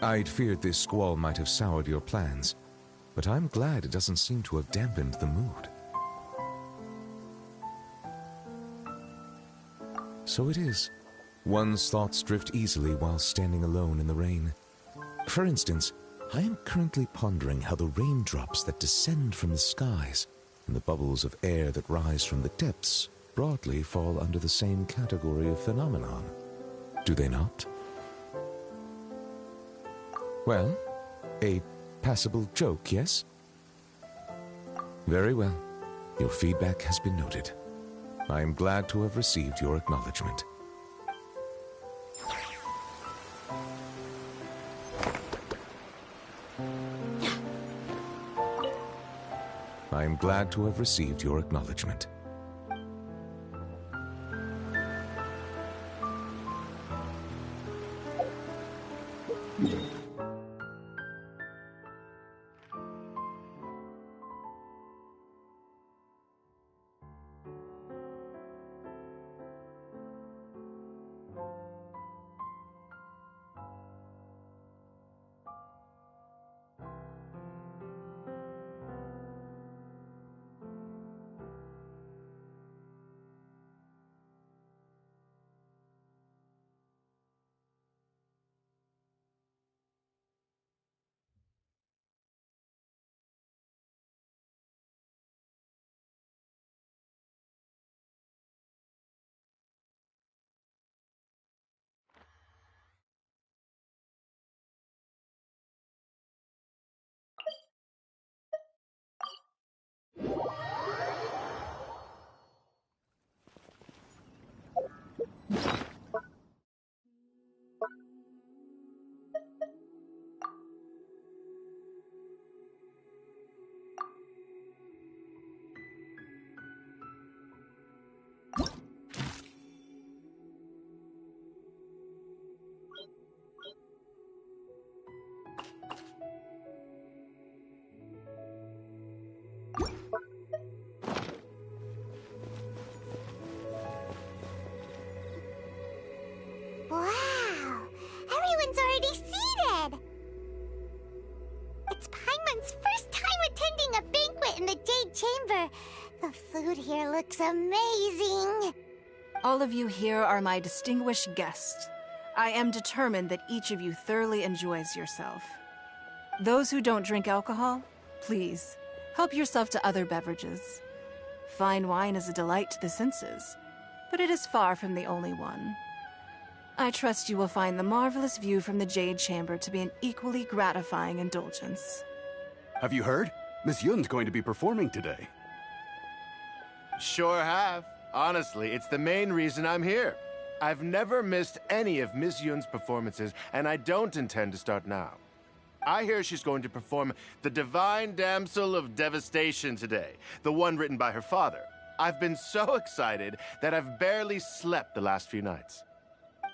I'd feared this squall might have soured your plans, but I'm glad it doesn't seem to have dampened the mood. So it is. One's thoughts drift easily while standing alone in the rain. For instance, I am currently pondering how the raindrops that descend from the skies and the bubbles of air that rise from the depths broadly fall under the same category of phenomenon. Do they not? Well, a passable joke, yes? Very well. Your feedback has been noted. I am glad to have received your acknowledgement. I am glad to have received your acknowledgement. Wow! Everyone's already seated! It's Paimon's first time attending a banquet in the Jade Chamber. The food here looks amazing. All of you here are my distinguished guests. I am determined that each of you thoroughly enjoys yourself. Those who don't drink alcohol, please, help yourself to other beverages. Fine wine is a delight to the senses, but it is far from the only one. I trust you will find the marvelous view from the Jade Chamber to be an equally gratifying indulgence. Have you heard? Miss Yun's going to be performing today. Sure have. Honestly, it's the main reason I'm here. I've never missed any of Miss Yun's performances, and I don't intend to start now. I hear she's going to perform The Divine Damsel of Devastation today, the one written by her father. I've been so excited that I've barely slept the last few nights.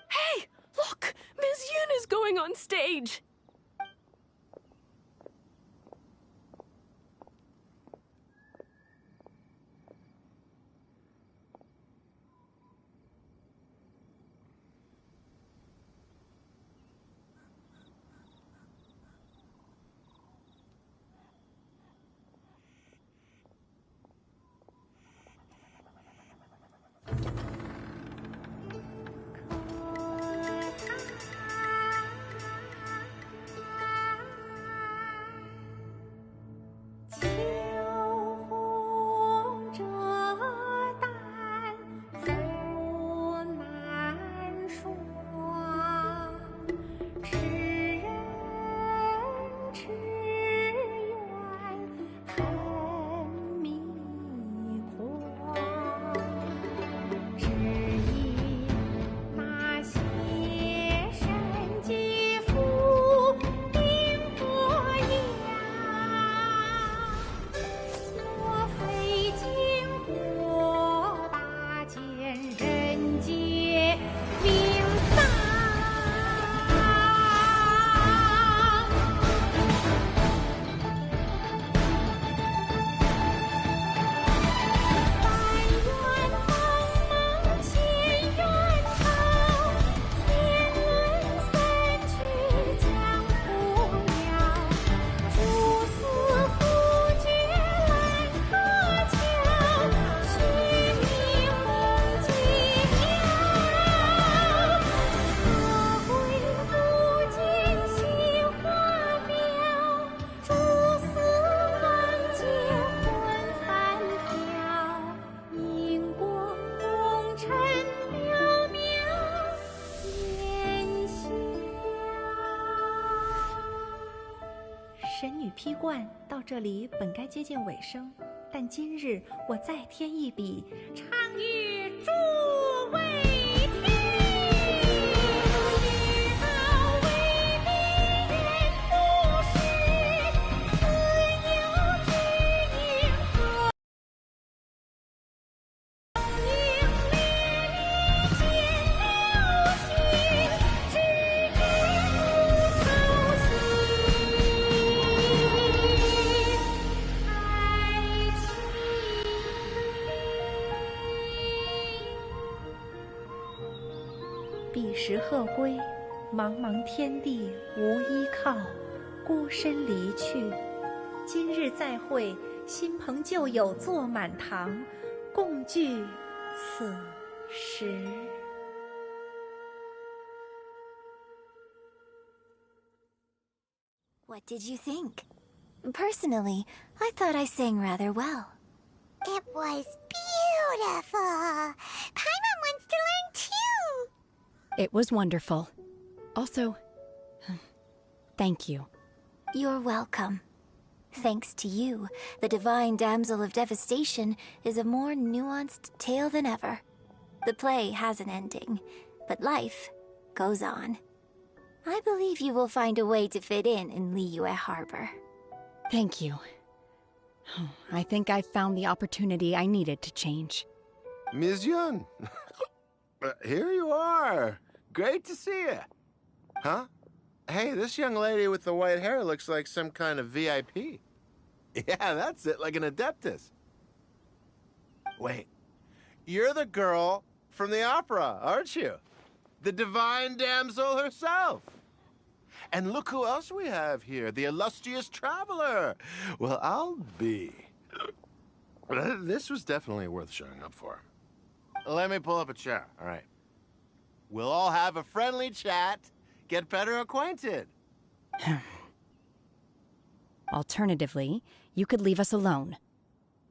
Hey, look! Miss Yun is going on stage! 批贯，到这里本该接近尾声，但今日我再添一笔，唱与诸位听。彼时鹤归，茫茫天地无依靠，孤身离去。今日再会，新朋旧友坐满堂，共聚此时。What did you think? Personally, I thought I sang rather well. It was beautiful. Paimon wants to learn too. It was wonderful. Also, thank you. You're welcome. Thanks to you, the Divine Damsel of Devastation is a more nuanced tale than ever. The play has an ending, but life goes on. I believe you will find a way to fit in Liyue Harbor. Thank you. I think I've found the opportunity I needed to change. Ms. Yun, here you are. Great to see you. Huh? Hey, this young lady with the white hair looks like some kind of VIP. Yeah, that's it, like an Adeptus. Wait, you're the girl from the opera, aren't you? The Divine Damsel herself. And look who else we have here, the illustrious traveler. Well, I'll be. This was definitely worth showing up for. Let me pull up a chair, all right? We'll all have a friendly chat, get better acquainted. Alternatively, you could leave us alone.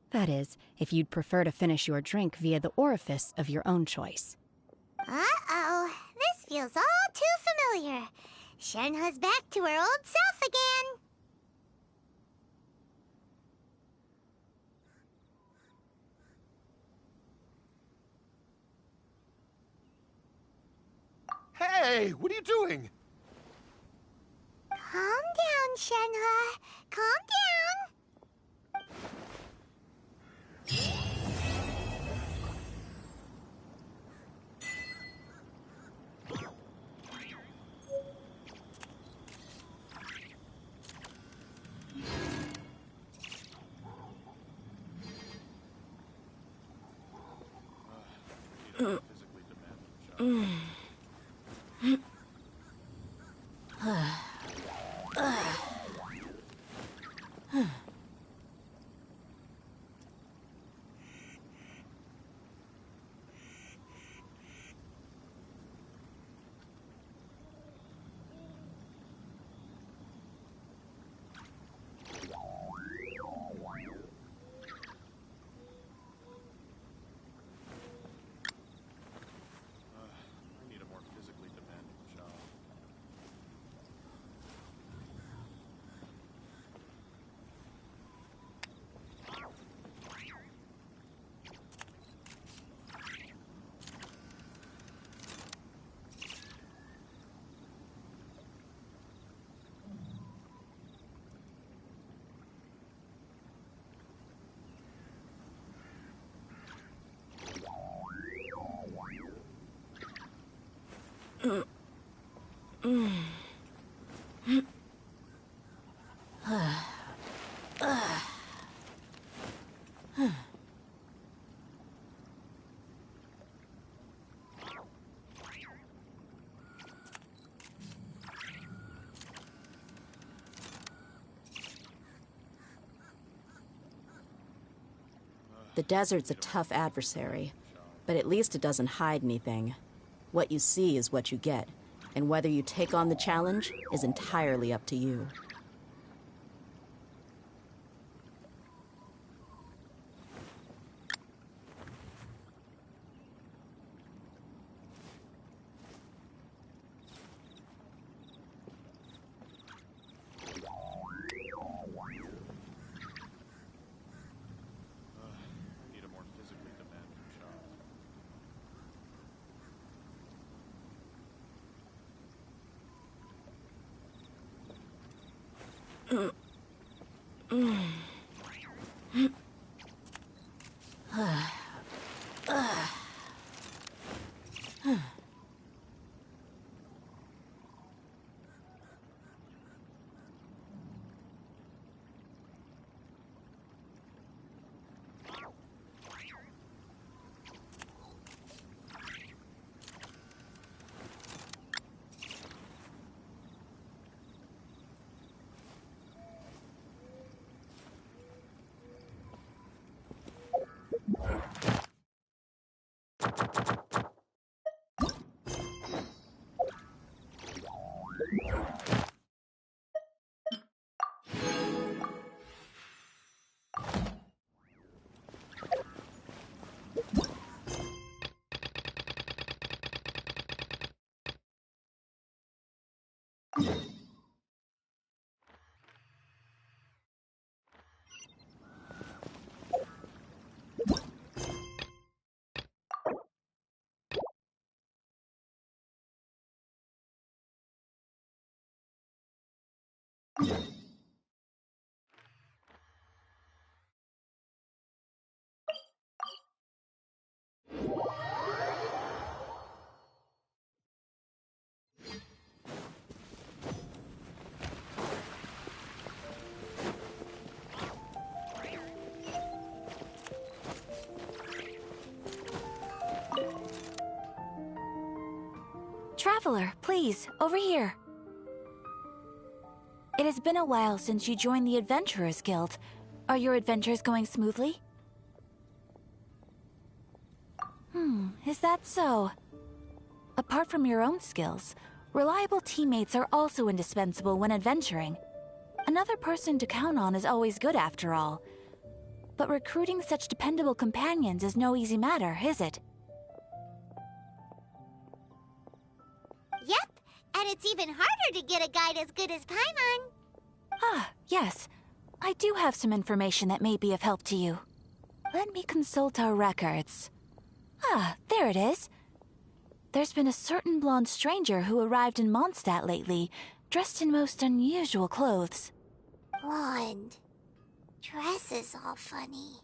That is, if you'd prefer to finish your drink via the orifice of your own choice. Uh-oh, this feels all too familiar. Shenhe's back to her old self again. Hey, what are you doing? Calm down, Shenhe. Calm down. The desert's a tough adversary, but at least it doesn't hide anything. What you see is what you get, and whether you take on the challenge is entirely up to you. Traveler, please, over here. It has been a while since you joined the Adventurers Guild. Are your adventures going smoothly? Is that so? Apart from your own skills, reliable teammates are also indispensable when adventuring. Another person to count on is always good after all. But recruiting such dependable companions is no easy matter, is it? Yep, and it's even harder to get a guide as good as Paimon. Ah, yes. I do have some information that may be of help to you. Let me consult our records. Ah, there it is. There's been a certain blonde stranger who arrived in Mondstadt lately, dressed in most unusual clothes. Blonde. Dresses all funny.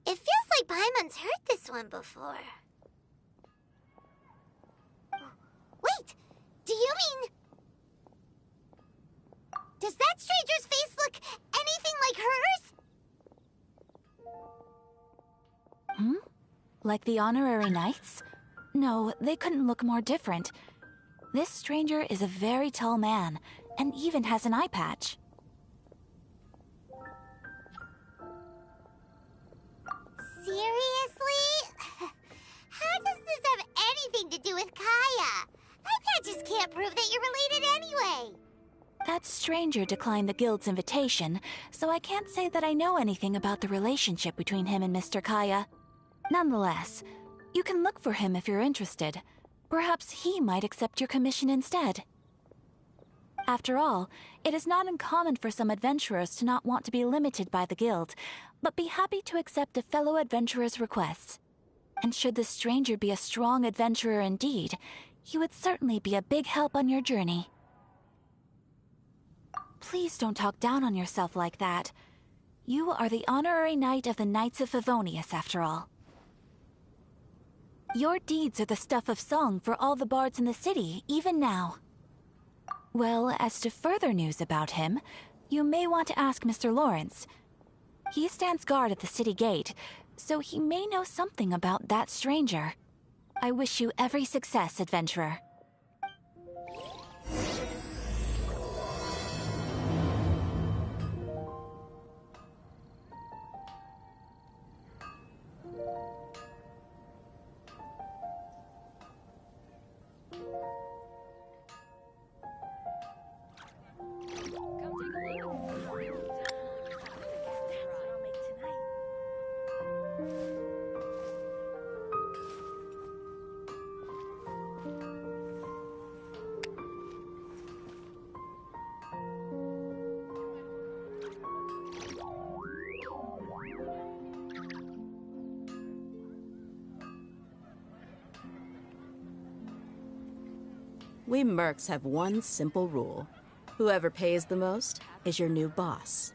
It feels like Paimon's heard this one before. Wait! Do you mean... Does that stranger's face look anything like hers? Like the honorary knights? No, they couldn't look more different. This stranger is a very tall man, and even has an eye patch. Seriously? How does this have anything to do with Kaya? That patches can't prove that you're related anyway. That stranger declined the guild's invitation, so I can't say that I know anything about the relationship between him and Mr. Kaya. Nonetheless, you can look for him if you're interested. Perhaps he might accept your commission instead. After all, it is not uncommon for some adventurers to not want to be limited by the guild, but be happy to accept a fellow adventurer's requests. And should the stranger be a strong adventurer indeed, he would certainly be a big help on your journey. Please don't talk down on yourself like that. You are the honorary knight of the Knights of Favonius, after all. Your deeds are the stuff of song for all the bards in the city, even now. Well, as to further news about him, you may want to ask Mr. Lawrence. He stands guard at the city gate, so he may know something about that stranger. I wish you every success, adventurer. We mercs have one simple rule. Whoever pays the most is your new boss.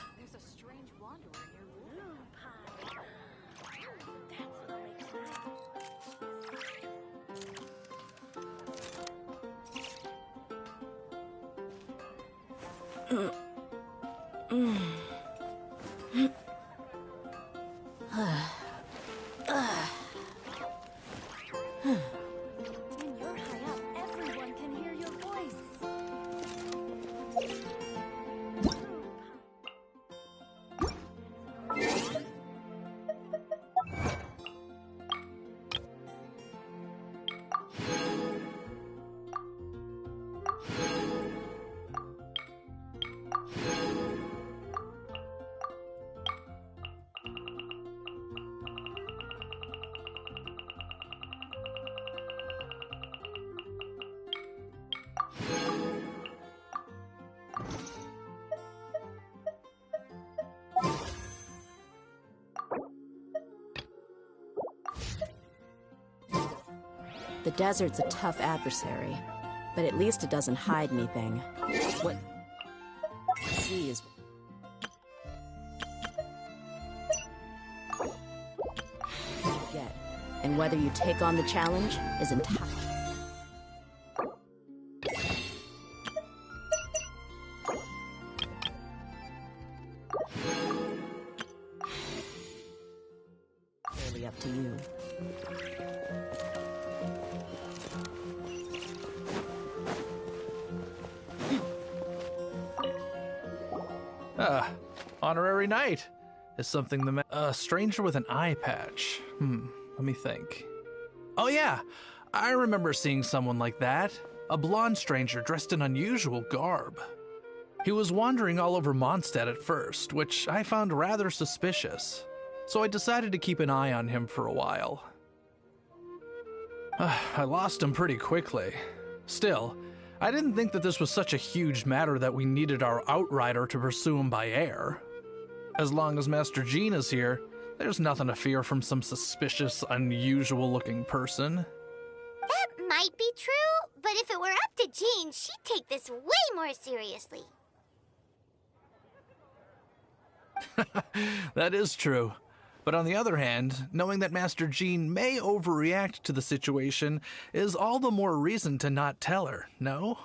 When you're high up, everyone can hear your voice. The desert's a tough adversary, but at least it doesn't hide anything. What you see is what you get, and whether you take on the challenge is entirely. Up to you. Honorary knight. Is something the stranger with an eye patch. Let me think. Oh yeah, I remember seeing someone like that. A blonde stranger dressed in unusual garb. He was wandering all over Mondstadt at first, which I found rather suspicious. So I decided to keep an eye on him for a while. I lost him pretty quickly. Still, I didn't think that this was such a huge matter that we needed our outrider to pursue him by air. As long as Master Jean is here, there's nothing to fear from some suspicious, unusual-looking person. That might be true, but if it were up to Jean, she'd take this way more seriously. That is true. But on the other hand, knowing that Master Jean may overreact to the situation is all the more reason to not tell her, no?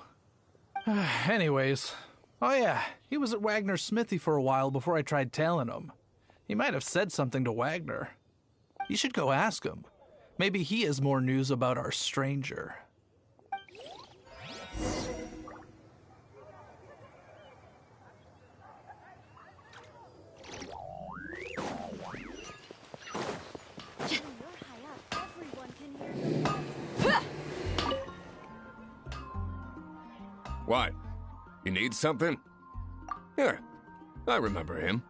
Anyways, oh yeah, he was at Wagner's smithy for a while before I tried tailing him. He might have said something to Wagner. You should go ask him. Maybe he has more news about our stranger. What? You need something? Here, I remember him.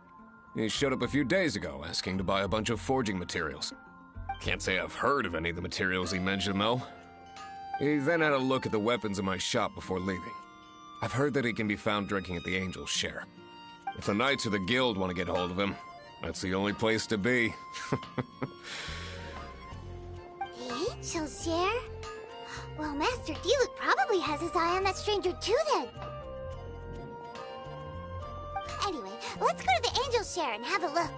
He showed up a few days ago asking to buy a bunch of forging materials. Can't say I've heard of any of the materials he mentioned, though. He then had a look at the weapons in my shop before leaving. I've heard that he can be found drinking at the Angel's Share. If the Knights or the Guild want to get hold of him, that's the only place to be. The Angel's Share? Well, Master Diluc probably has his eye on that stranger too, then. Anyway, let's go to the Angel's Share and have a look.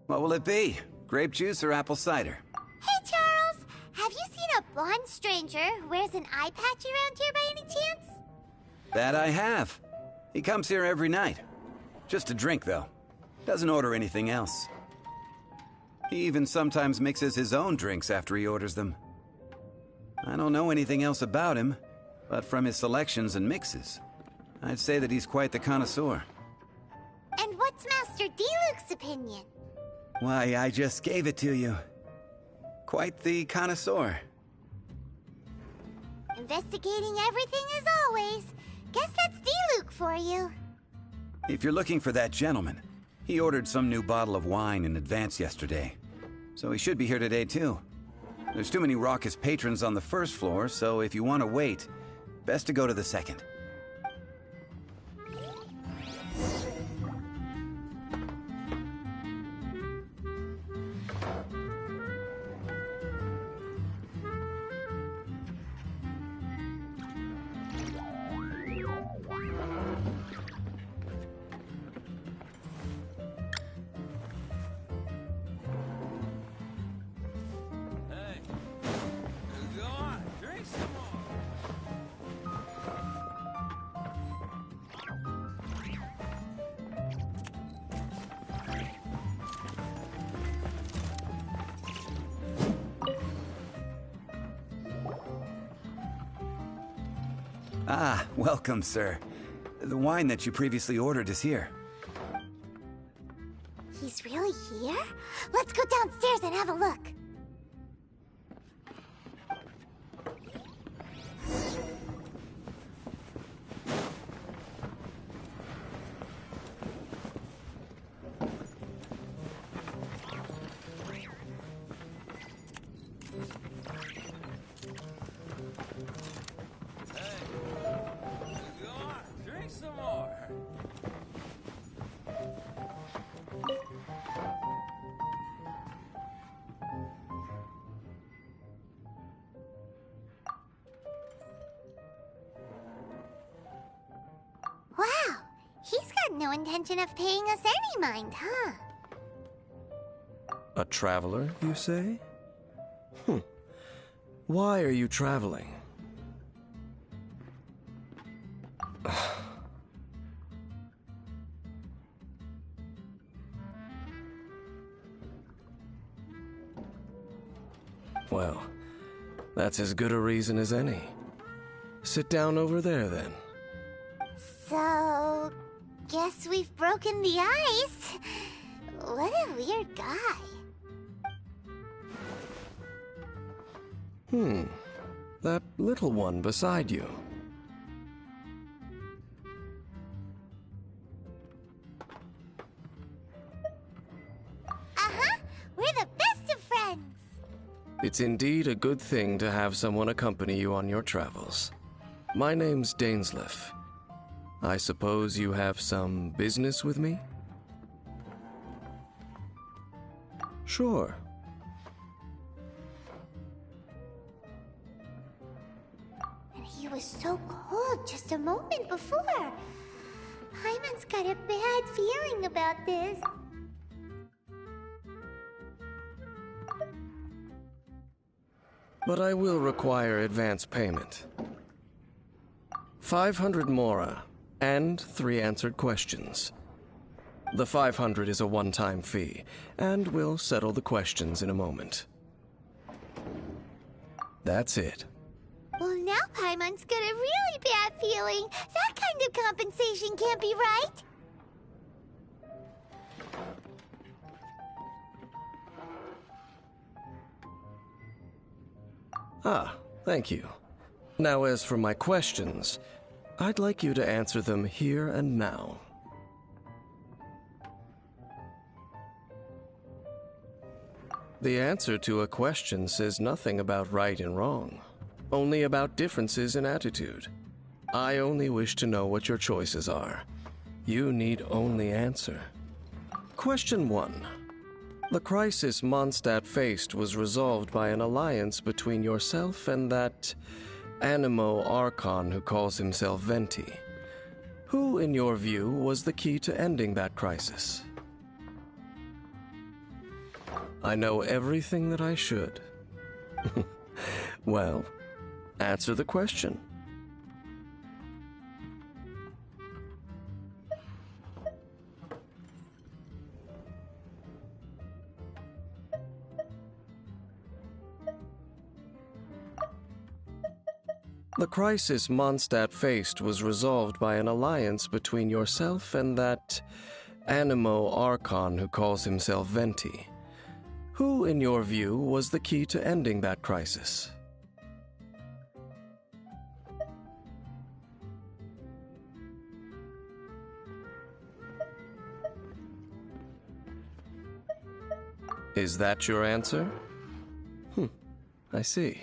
What will it be? Grape juice or apple cider? Hey, Charles! Have you seen a blonde stranger who wears an eye patch around here by any chance? That I have. He comes here every night. Just to drink, though. Doesn't order anything else. He even sometimes mixes his own drinks after he orders them. I don't know anything else about him, but from his selections and mixes, I'd say that he's quite the connoisseur. And what's Master D-Luke's opinion? Why, I just gave it to you. Quite the connoisseur. Investigating everything as always. Guess that's D-Luke for you. If you're looking for that gentleman, he ordered some new bottle of wine in advance yesterday. So he should be here today, too. There's too many raucous patrons on the first floor, so if you want to wait, best to go to the second. Ah, welcome, sir. The wine that you previously ordered is here. He's really here? Let's go downstairs and have a look. Wow, he's got no intention of paying us any mind, huh? A traveler, you say? Why are you traveling? Well, that's as good a reason as any. Sit down over there, then. So, guess we've broken the ice. What a weird guy. That little one beside you. Uh-huh, we're the best of friends. It's indeed a good thing to have someone accompany you on your travels. My name's Dainsleif. I suppose you have some business with me? Sure. And he was so cold just a moment before. Paimon's got a bad feeling about this. But I will require advance payment. 500 mora, and 3 answered questions. The 500 is a one-time fee, and we'll settle the questions in a moment. That's it. Well, now Paimon's got a really bad feeling. That kind of compensation can't be right. Ah, thank you. Now, as for my questions, I'd like you to answer them here and now. The answer to a question says nothing about right and wrong, only about differences in attitude. I only wish to know what your choices are. You need only answer. Question 1. The crisis Mondstadt faced was resolved by an alliance between yourself and that Animo Archon who calls himself Venti. Who, in your view, was the key to ending that crisis? I know everything that I should. Well, answer the question. The crisis Mondstadt faced was resolved by an alliance between yourself and that Animo Archon who calls himself Venti. Who, in your view, was the key to ending that crisis? Is that your answer? I see.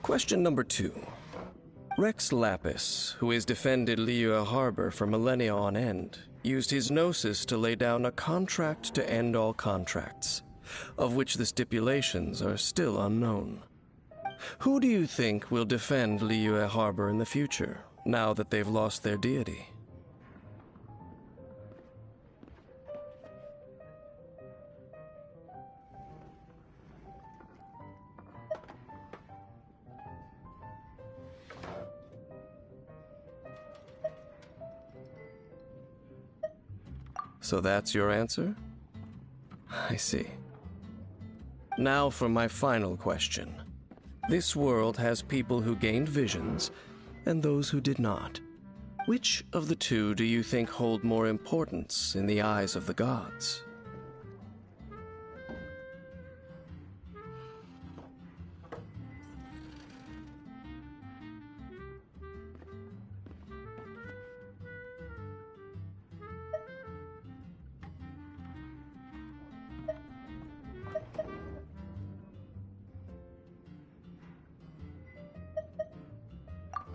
Question number 2. Rex Lapis, who has defended Liyue Harbor for millennia on end, used his gnosis to lay down a contract to end all contracts, of which the stipulations are still unknown. Who do you think will defend Liyue Harbor in the future, now that they've lost their deity? So that's your answer? I see. Now for my final question. This world has people who gained visions, and those who did not. Which of the two do you think hold more importance in the eyes of the gods?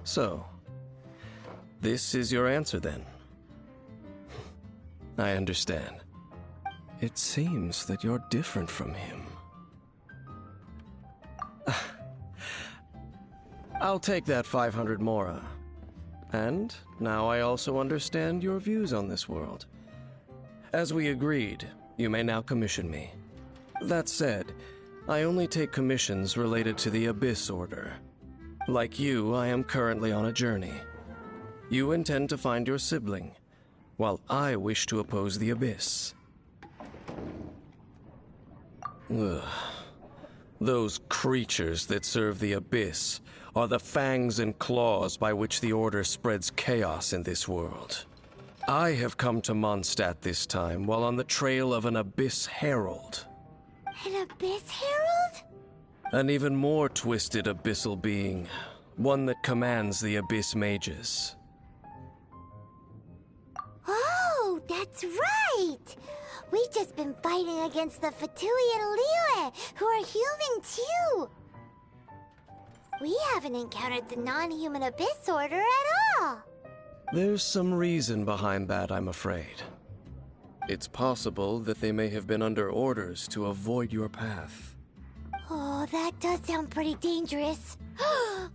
So, this is your answer then? I understand. It seems that you're different from him. I'll take that 500 mora. And now I also understand your views on this world. As we agreed, you may now commission me. That said, I only take commissions related to the Abyss Order. Like you, I am currently on a journey. You intend to find your sibling, while I wish to oppose the Abyss. Ugh. Those creatures that serve the Abyss are the fangs and claws by which the Order spreads chaos in this world. I have come to Mondstadt this time while on the trail of an Abyss Herald. An Abyss Herald? An even more twisted abyssal being, one that commands the Abyss Mages. Oh, that's right! We've just been fighting against the Fatui and Liyue, who are human too! We haven't encountered the non-human Abyss Order at all! There's some reason behind that, I'm afraid. It's possible that they may have been under orders to avoid your path. Oh, that does sound pretty dangerous.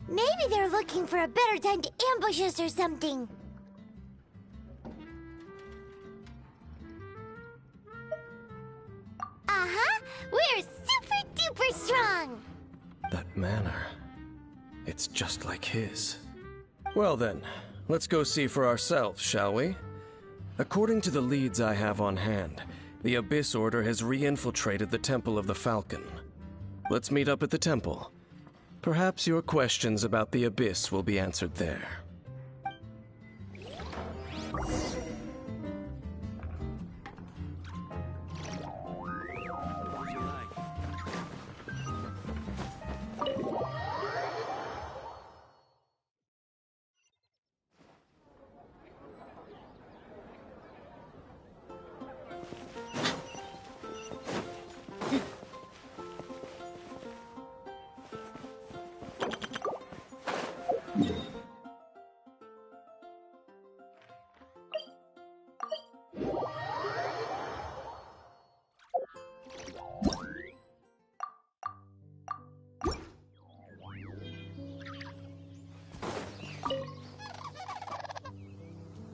Maybe they're looking for a better time to ambush us or something. Uh-huh! We're super duper strong! That manner, it's just like his. Well then, let's go see for ourselves, shall we? According to the leads I have on hand, the Abyss Order has re-infiltrated the Temple of the Falcon. Let's meet up at the temple. Perhaps your questions about the Abyss will be answered there.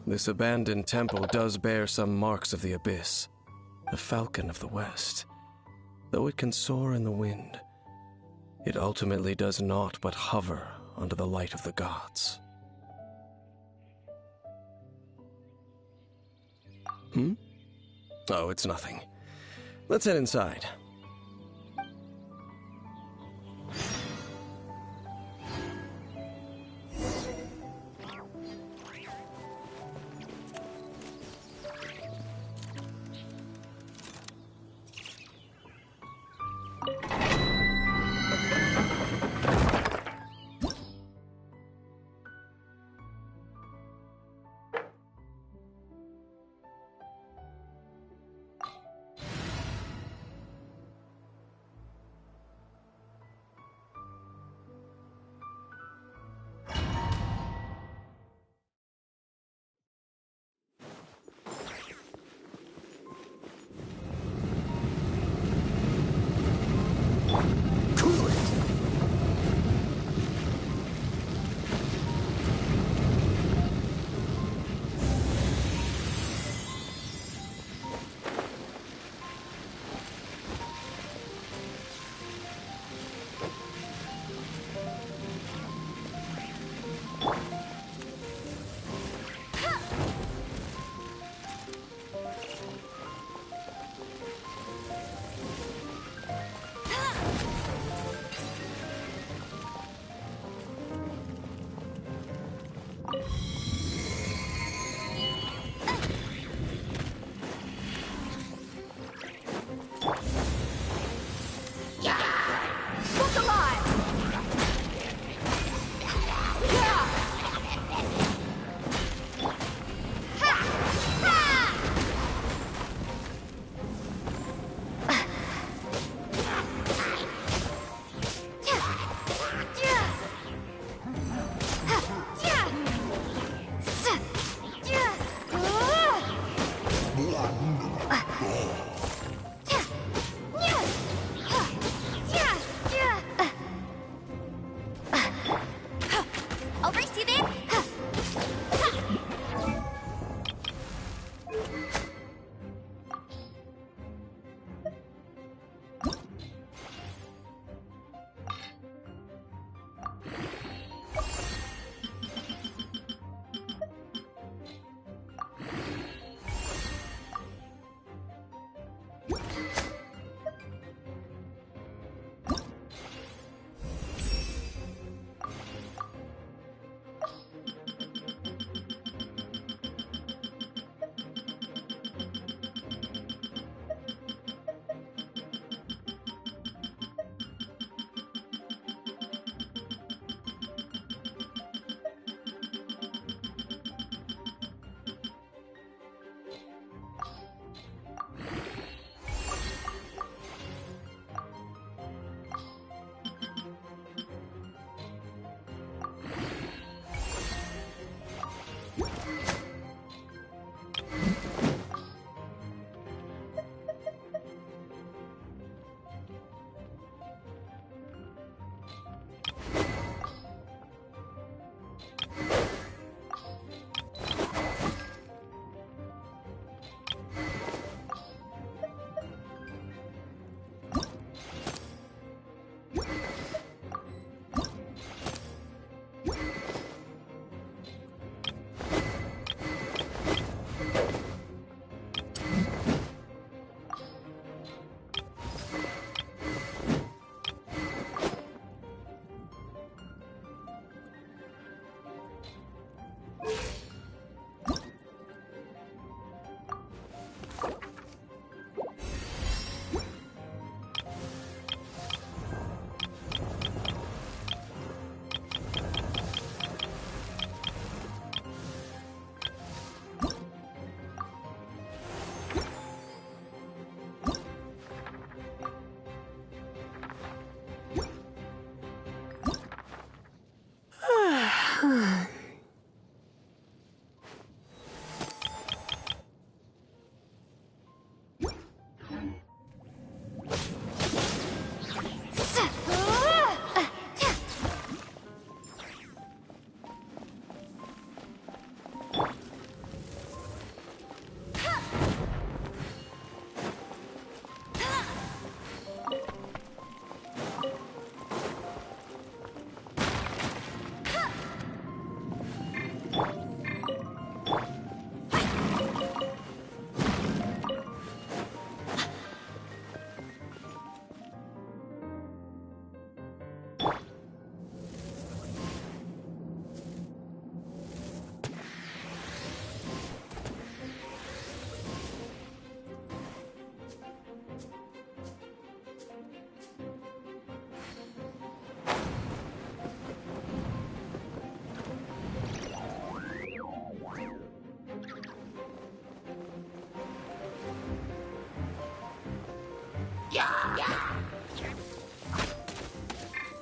This abandoned temple does bear some marks of the Abyss, the Falcon of the West. Though it can soar in the wind, it ultimately does naught but hover under the light of the gods. Oh, it's nothing. Let's head inside.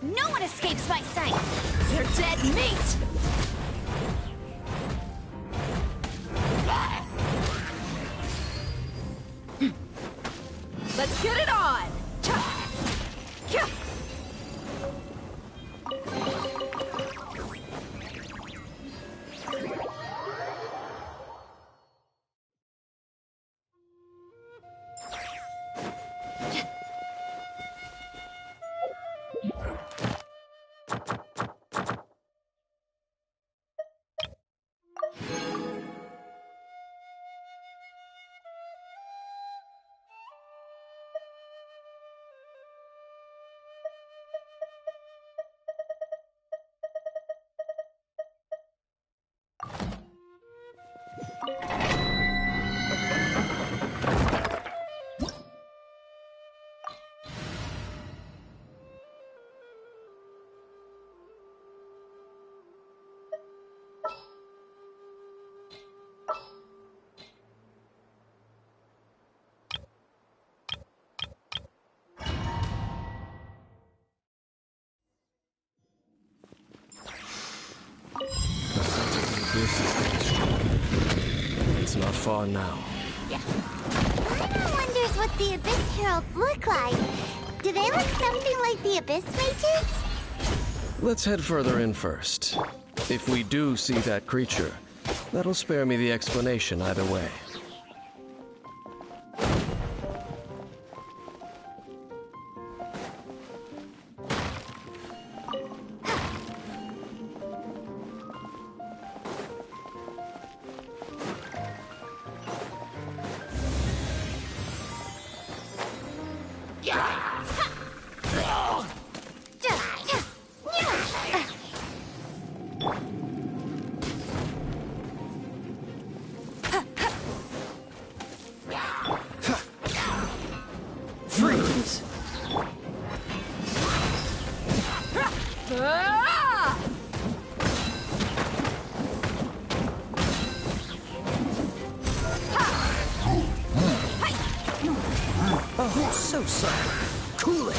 No one escapes my sight! You're dead meat! Let's get it on! It's not far now. Lana wonders what the Abyss Heralds look like. Do they look something like the Abyss Mages? Let's head further in first. If we do see that creature, that'll spare me the explanation either way. Freeze! Oh, so sorry. Cool it.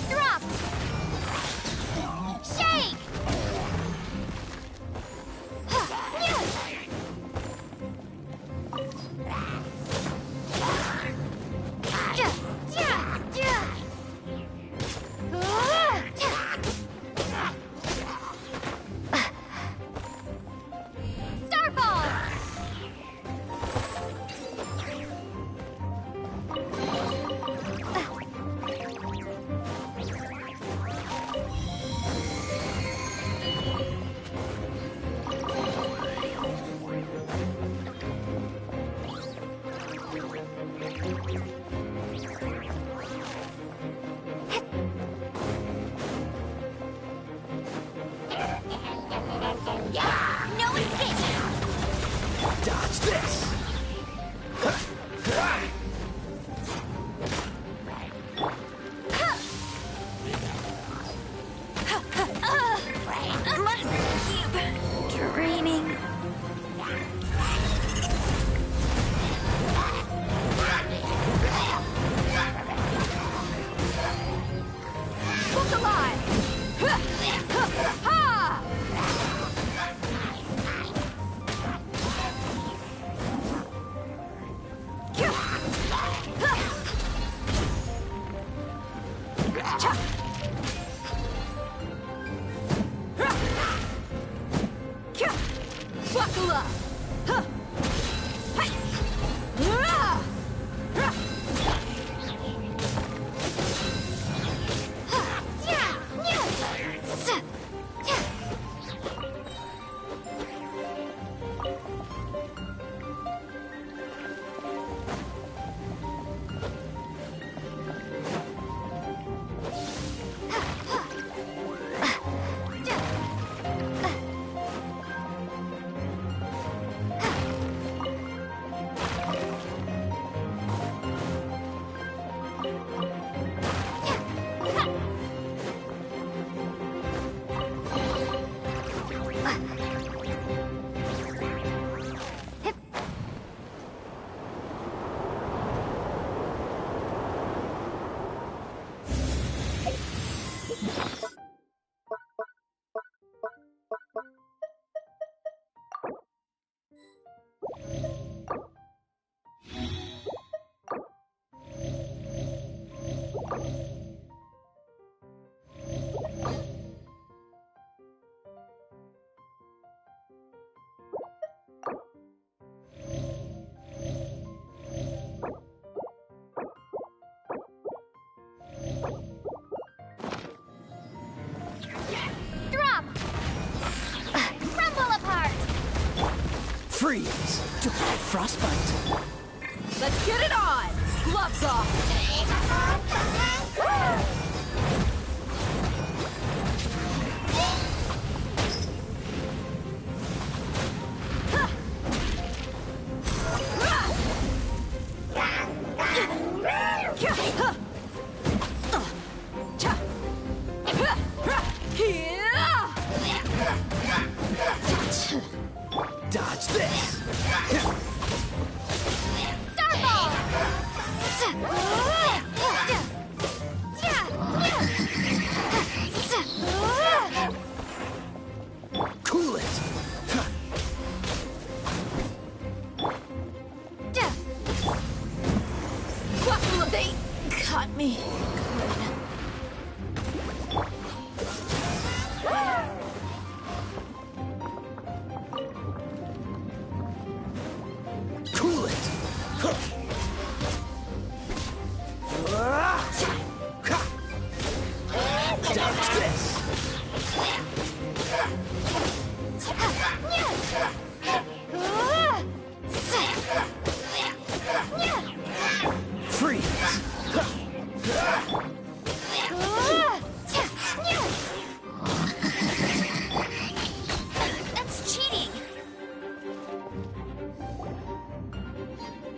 Drop! Shake! No escape! Dodge this. Must keep draining. Look alive! Ha! Buckle up! Freeze! Frostbite! Let's get it on! Gloves off! Dodge this! Cool it! They caught me. Cool it! Dodge this! Freeze! That's cheating!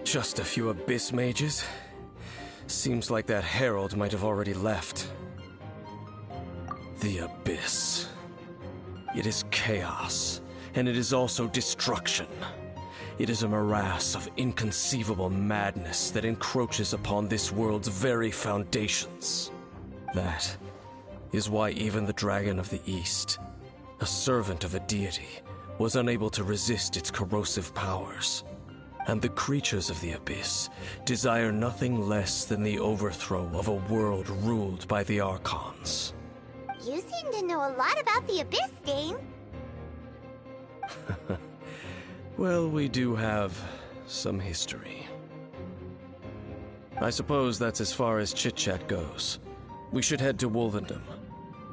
Just a few Abyss mages? Seems like that herald might have already left. The Abyss. It is chaos, and it is also destruction. It is a morass of inconceivable madness that encroaches upon this world's very foundations. That is why even the Dragon of the East, a servant of a deity, was unable to resist its corrosive powers. And the creatures of the Abyss desire nothing less than the overthrow of a world ruled by the Archons. You seem to know a lot about the Abyss, Dane. Well, we do have some history. I suppose that's as far as chit-chat goes. We should head to Wolvendom.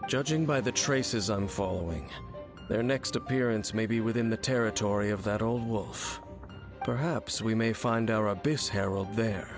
Judging by the traces I'm following, their next appearance may be within the territory of that old wolf. Perhaps we may find our Abyss Herald there.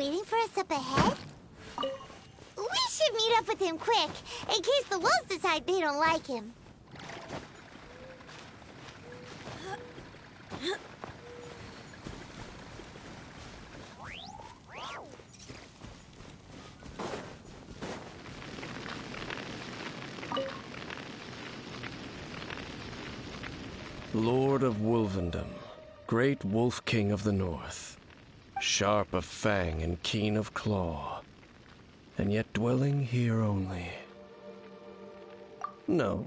waiting for us up ahead? We should meet up with him quick, in case the wolves decide they don't like him. Lord of Wolvendom, great Wolf King of the North, sharp of fang and keen of claw, and yet dwelling here only. No,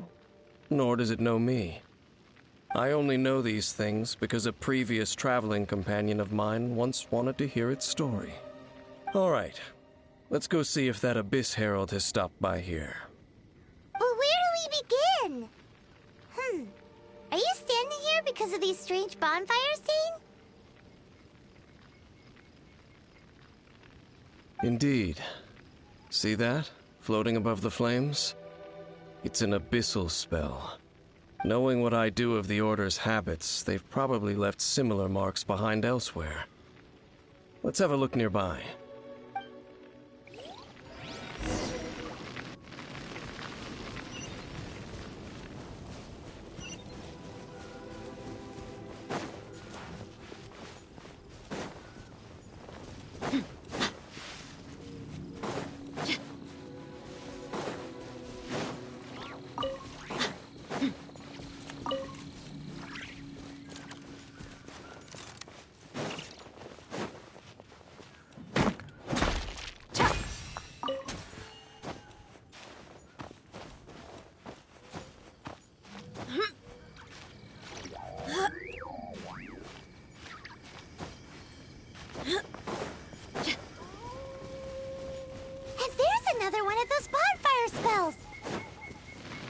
nor does it know me. I only know these things because a previous traveling companion of mine once wanted to hear its story. All right, let's go see if that Abyss Herald has stopped by here. But where do we begin? Are you standing here because of these strange bonfires, Dane? Indeed. See that? Floating above the flames? It's an abyssal spell. Knowing what I do of the Order's habits, they've probably left similar marks behind elsewhere. Let's have a look nearby.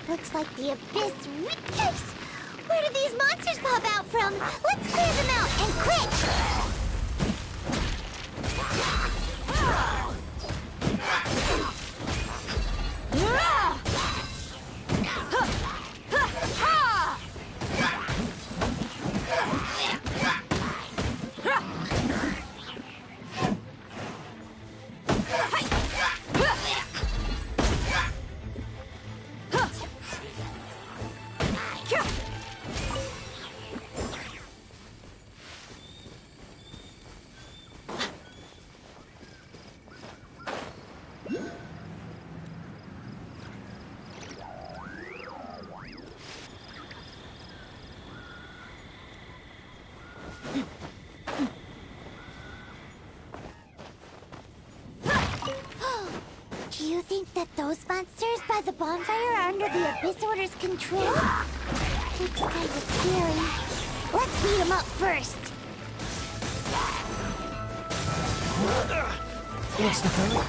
Looks like the Abyss Reapers! Where did these monsters pop out from? Let's clear them out, and quick! Do you think that those monsters by the bonfire are under the Abyss Order's control? Looks kind of scary. Let's beat them up first. What's the hurry?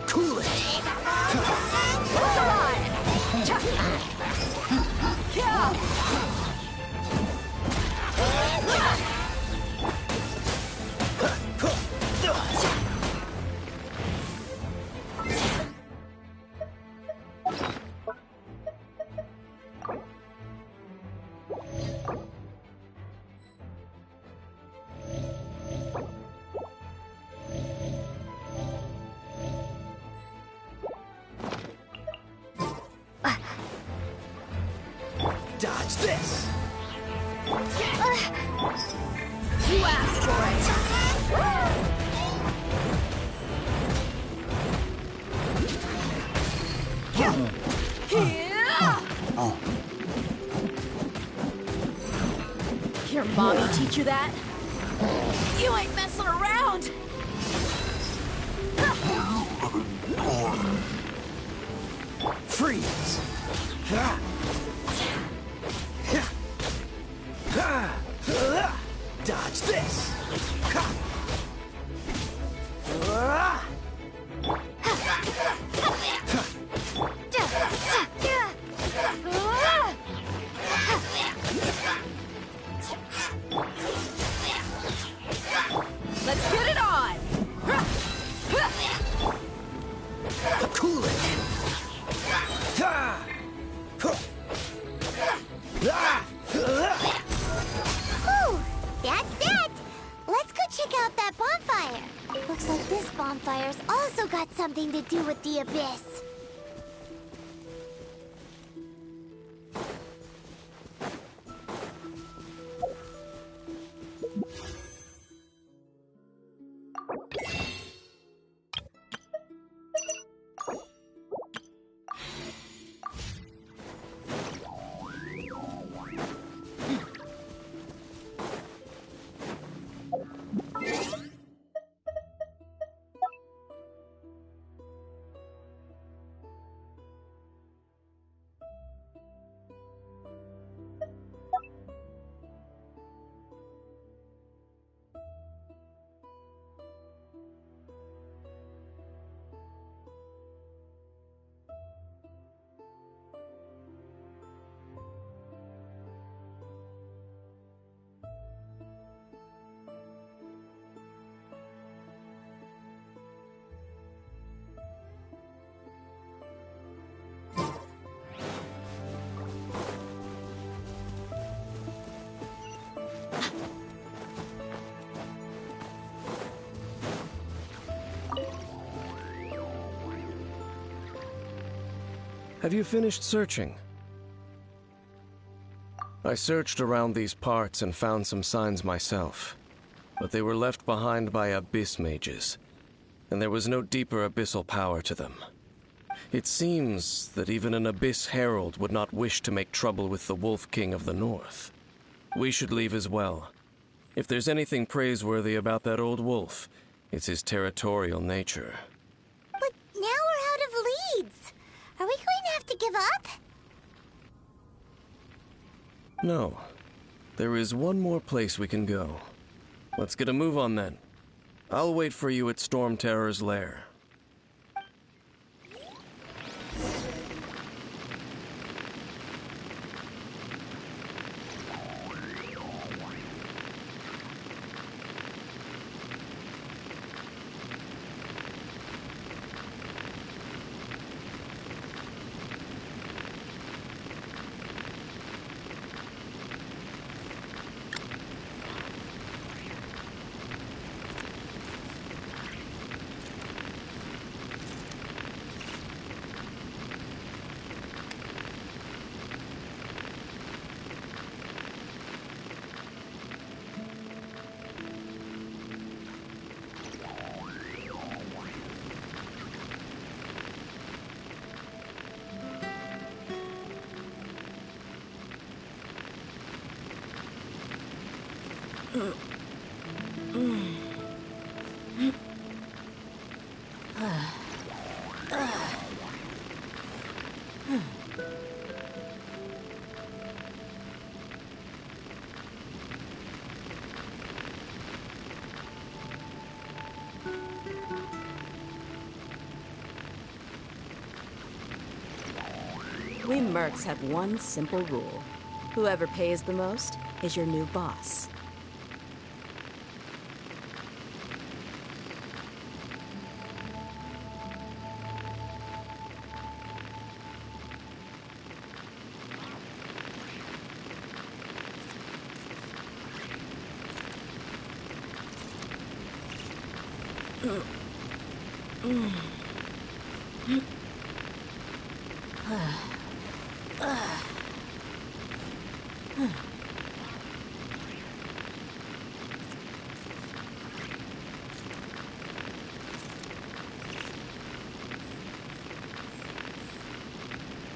Cool it! Dodge this! You asked for it! Your mommy teach you that? You ain't messing around! Freeze! Dodge this! Let's get it on! Looks like this bonfire's also got something to do with the abyss. Have you finished searching? I searched around these parts and found some signs myself, but they were left behind by abyss mages, and there was no deeper abyssal power to them. It seems that even an abyss herald would not wish to make trouble with the Wolf King of the North. We should leave as well. If there's anything praiseworthy about that old wolf, it's his territorial nature. But now we're out of leads. Are we going to have to give up? No. There is one more place we can go. Let's get a move on then. I'll wait for you at Storm Terror's lair. We mercs have one simple rule. Whoever pays the most is your new boss.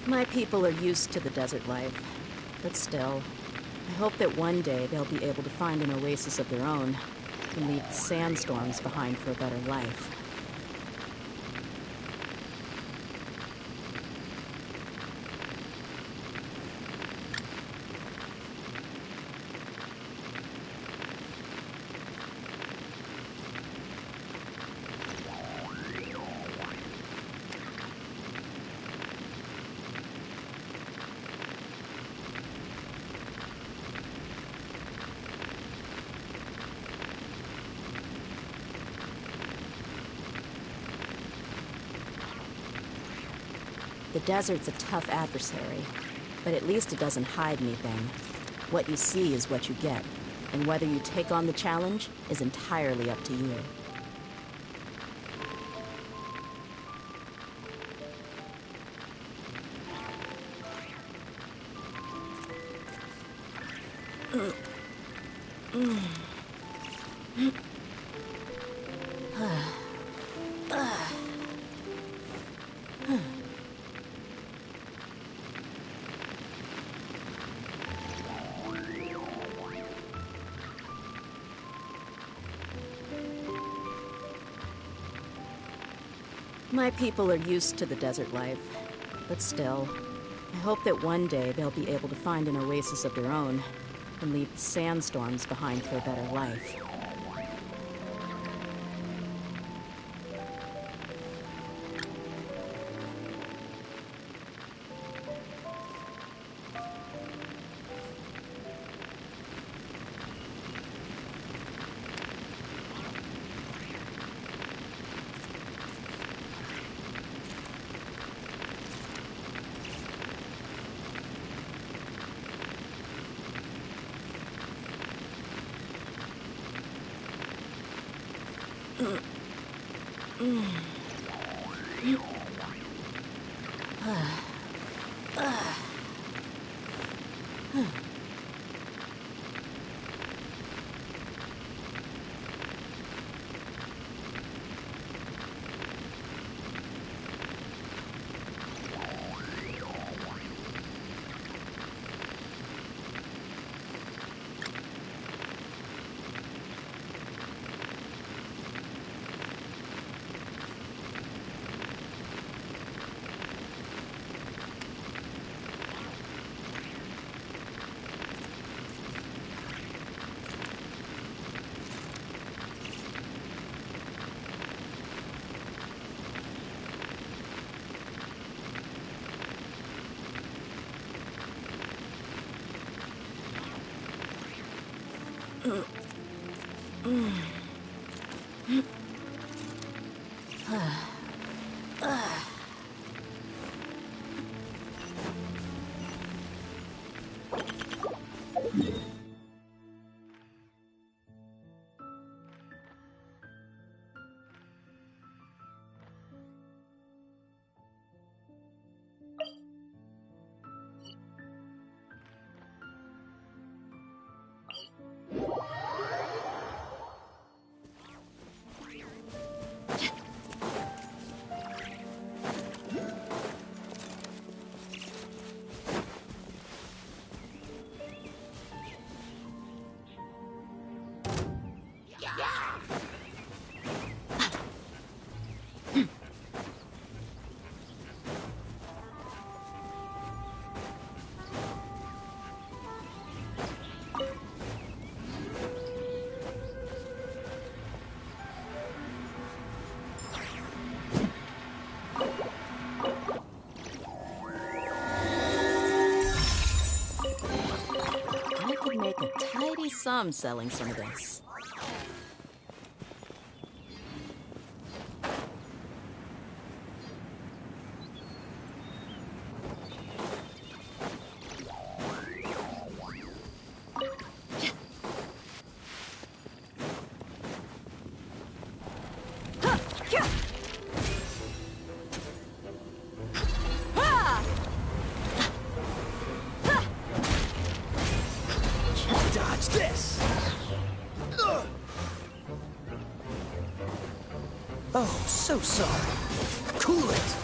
My people are used to the desert life, but still, I hope that one day they'll be able to find an oasis of their own and leave the sandstorms behind for a better life. The desert's a tough adversary, but at least it doesn't hide anything. What you see is what you get, and whether you take on the challenge is entirely up to you. My people are used to the desert life, but still, I hope that one day they'll be able to find an oasis of their own and leave the sandstorms behind for a better life. Make a tidy sum selling some of this. Dodge this! Oh, so sorry. Cool it!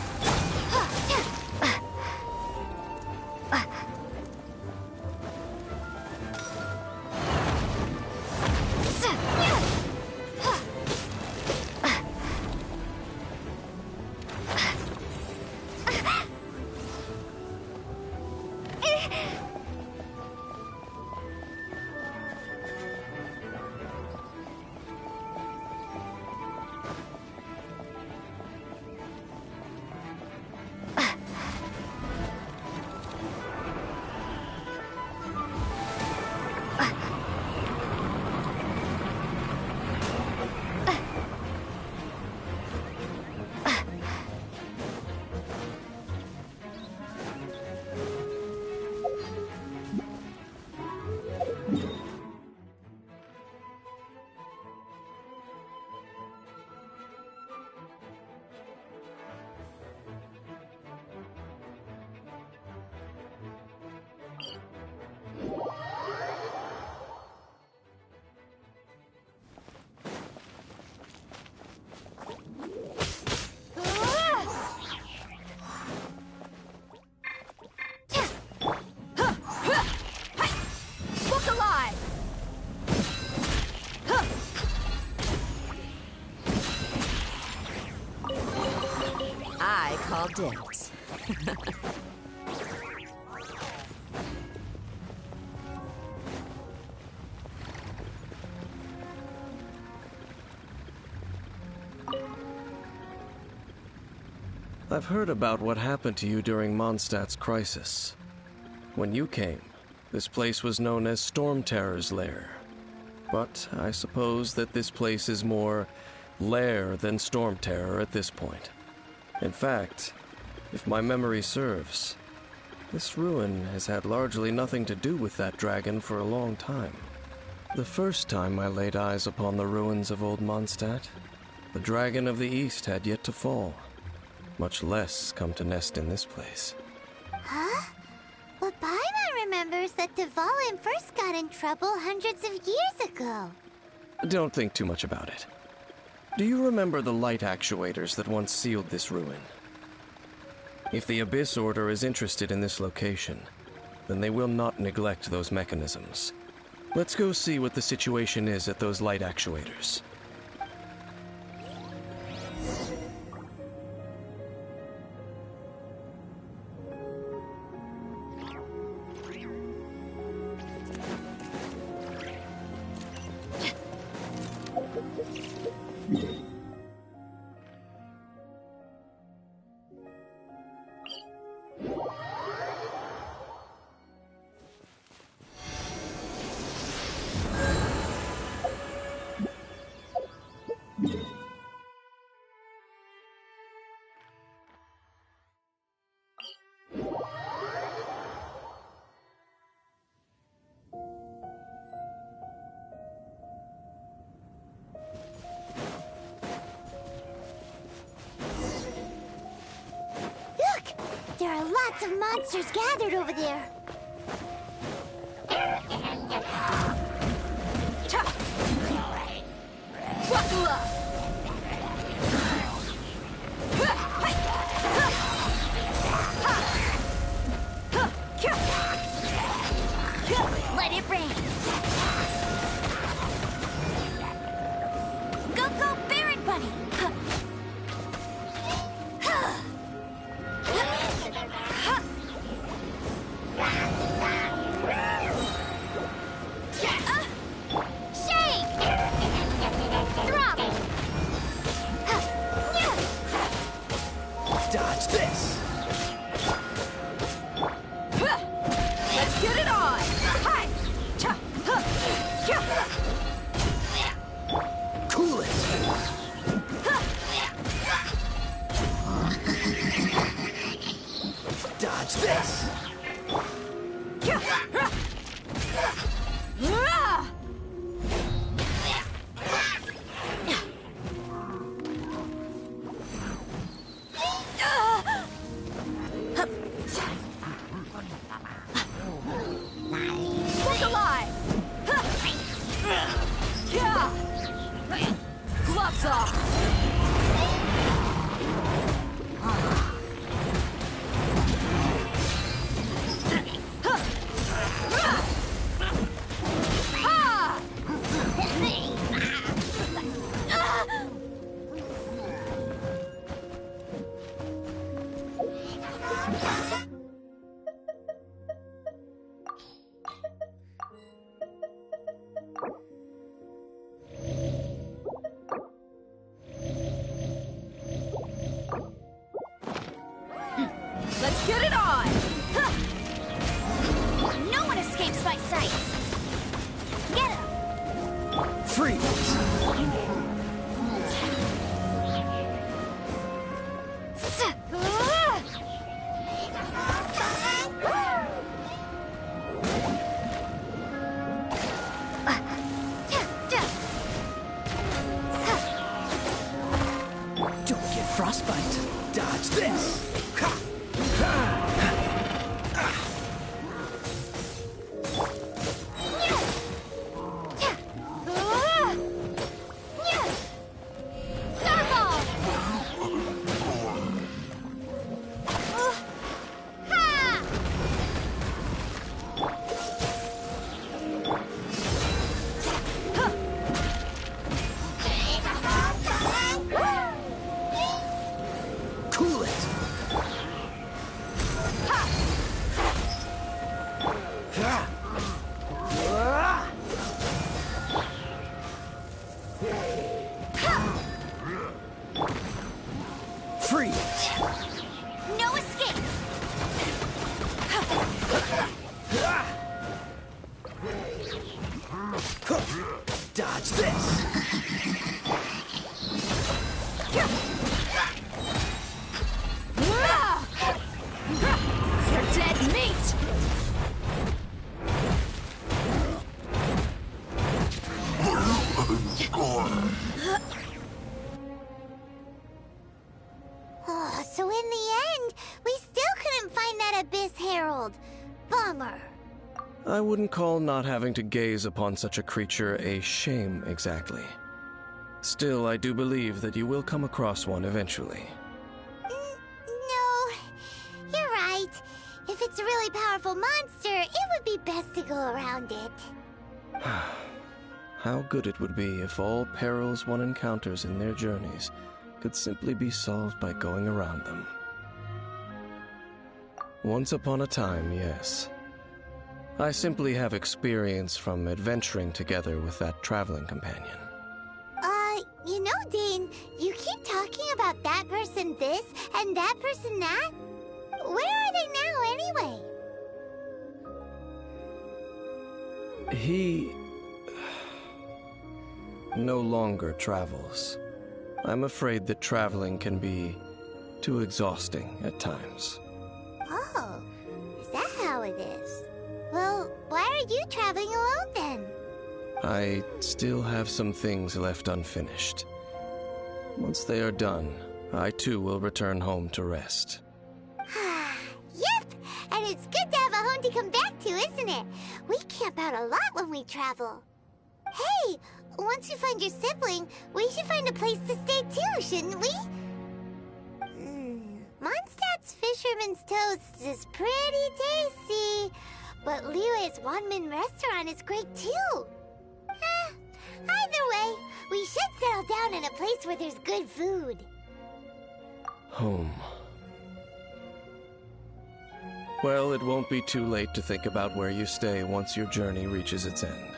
call dibs. I've heard about what happened to you during Mondstadt's crisis. When you came, this place was known as Storm Terror's Lair. But I suppose that this place is more lair than Storm Terror at this point. In fact, if my memory serves, this ruin has had largely nothing to do with that dragon for a long time. The first time I laid eyes upon the ruins of Old Mondstadt, the Dragon of the East had yet to fall, much less come to nest in this place. Huh? But Paimon remembers that Dvalin first got in trouble hundreds of years ago. Don't think too much about it. Do you remember the light actuators that once sealed this ruin? If the Abyss Order is interested in this location, then they will not neglect those mechanisms. Let's go see what the situation is at those light actuators. There are lots of monsters gathered over there. Let it rain. Go, go, Baron Bunny. Dodge this! Let's get it on! Hi! Cha! Huh! Cool it! Dodge this! Look alive! Yeah! Gloves off! Let's get it on! No one escapes my sights. Get him! Freeze! Don't get frostbite. Dodge this! Cool it! Freeze! No escape! Dodge this! You're dead meat! Oh, so in the end, we still couldn't find that Abyss Herald. Bummer. I wouldn't call not having to gaze upon such a creature a shame exactly. Still, I do believe that you will come across one eventually. No, you're right. If it's a really powerful monster, it would be best to go around it. How good it would be if all perils one encounters in their journeys could simply be solved by going around them. Once upon a time, yes. I simply have experience from adventuring together with that traveling companion. You know, Dane, you keep talking about that person this and that person that. Where are they now, anyway? He no longer travels. I'm afraid that traveling can be too exhausting at times. Oh, is that how it is? Well, why are you traveling alone then? I still have some things left unfinished. Once they are done, I too will return home to rest. Yep, and it's good to have a home to come back to, isn't it? We camp out a lot when we travel. Hey, once you find your sibling, we should find a place to stay too, shouldn't we? Mondstadt's Fisherman's Toast is pretty tasty, but Liyue's Wanmin restaurant is great too. Either way, we should settle down in a place where there's good food. Home. Well, it won't be too late to think about where you stay once your journey reaches its end.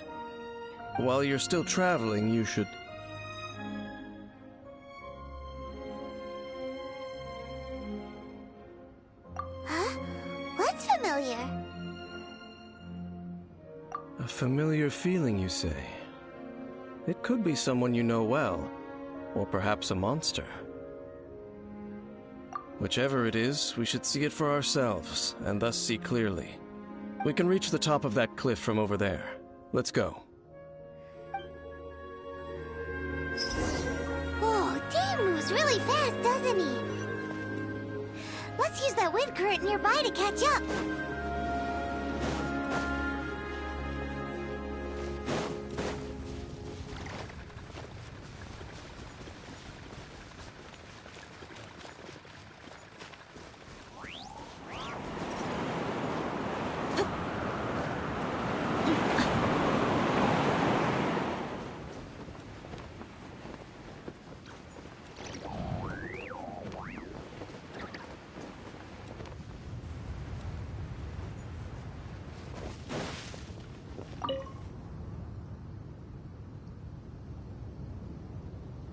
While you're still traveling, you should... Huh? What's familiar? A familiar feeling, you say? It could be someone you know well, or perhaps a monster. Whichever it is, we should see it for ourselves, and thus see clearly. We can reach the top of that cliff from over there. Let's go. Oh, Dane moves really fast, doesn't he? Let's use that wind current nearby to catch up.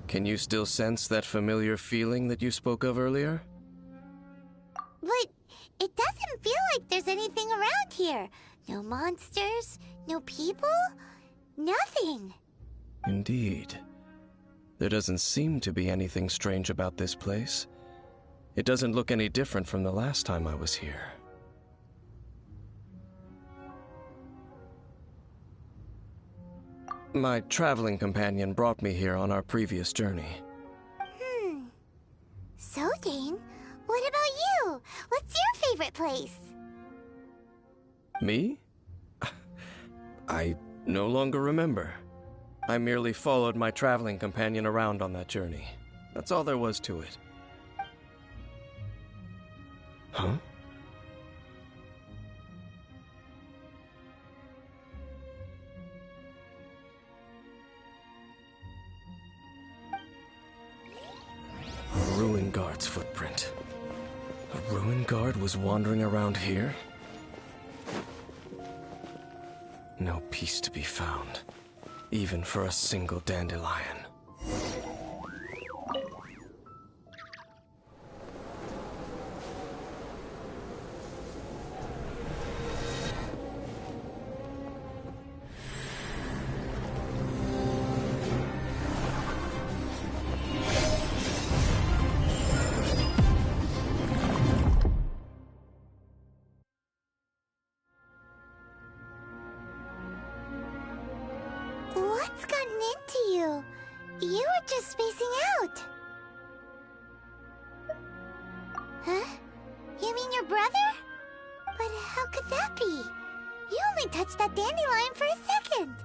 Can you still sense that familiar feeling that you spoke of earlier? But it doesn't feel like there's anything around here. No monsters, no people, nothing. Indeed. There doesn't seem to be anything strange about this place. It doesn't look any different from the last time I was here. My traveling companion brought me here on our previous journey. So, Dane, what about you? What's your favorite place? Me? I no longer remember. I merely followed my traveling companion around on that journey. That's all there was to it. Huh? A ruin guard's footprint. A ruin guard was wandering around here? No peace to be found, even for a single dandelion. your brother? But how could that be? You only touched that dandelion for a second.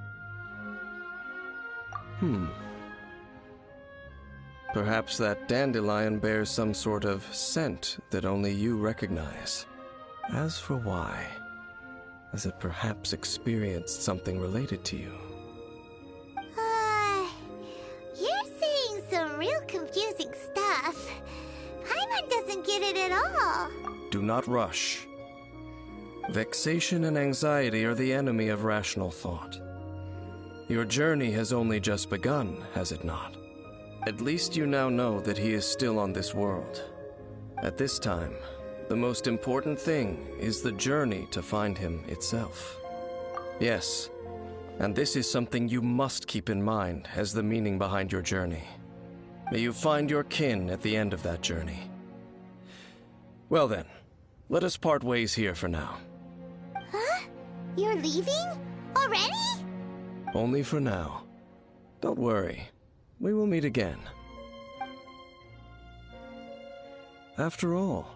Perhaps that dandelion bears some sort of scent that only you recognize. As for why, has it perhaps experienced something related to you? You're saying some real confusing stuff. Paimon doesn't get it at all. Do not rush. Vexation and anxiety are the enemy of rational thought. Your journey has only just begun, has it not? At least you now know that he is still on this world. At this time, the most important thing is the journey to find him itself. Yes, and this is something you must keep in mind as the meaning behind your journey. May you find your kin at the end of that journey. Well then, let us part ways here for now. Huh? You're leaving? Already? Only for now. Don't worry. We will meet again. After all,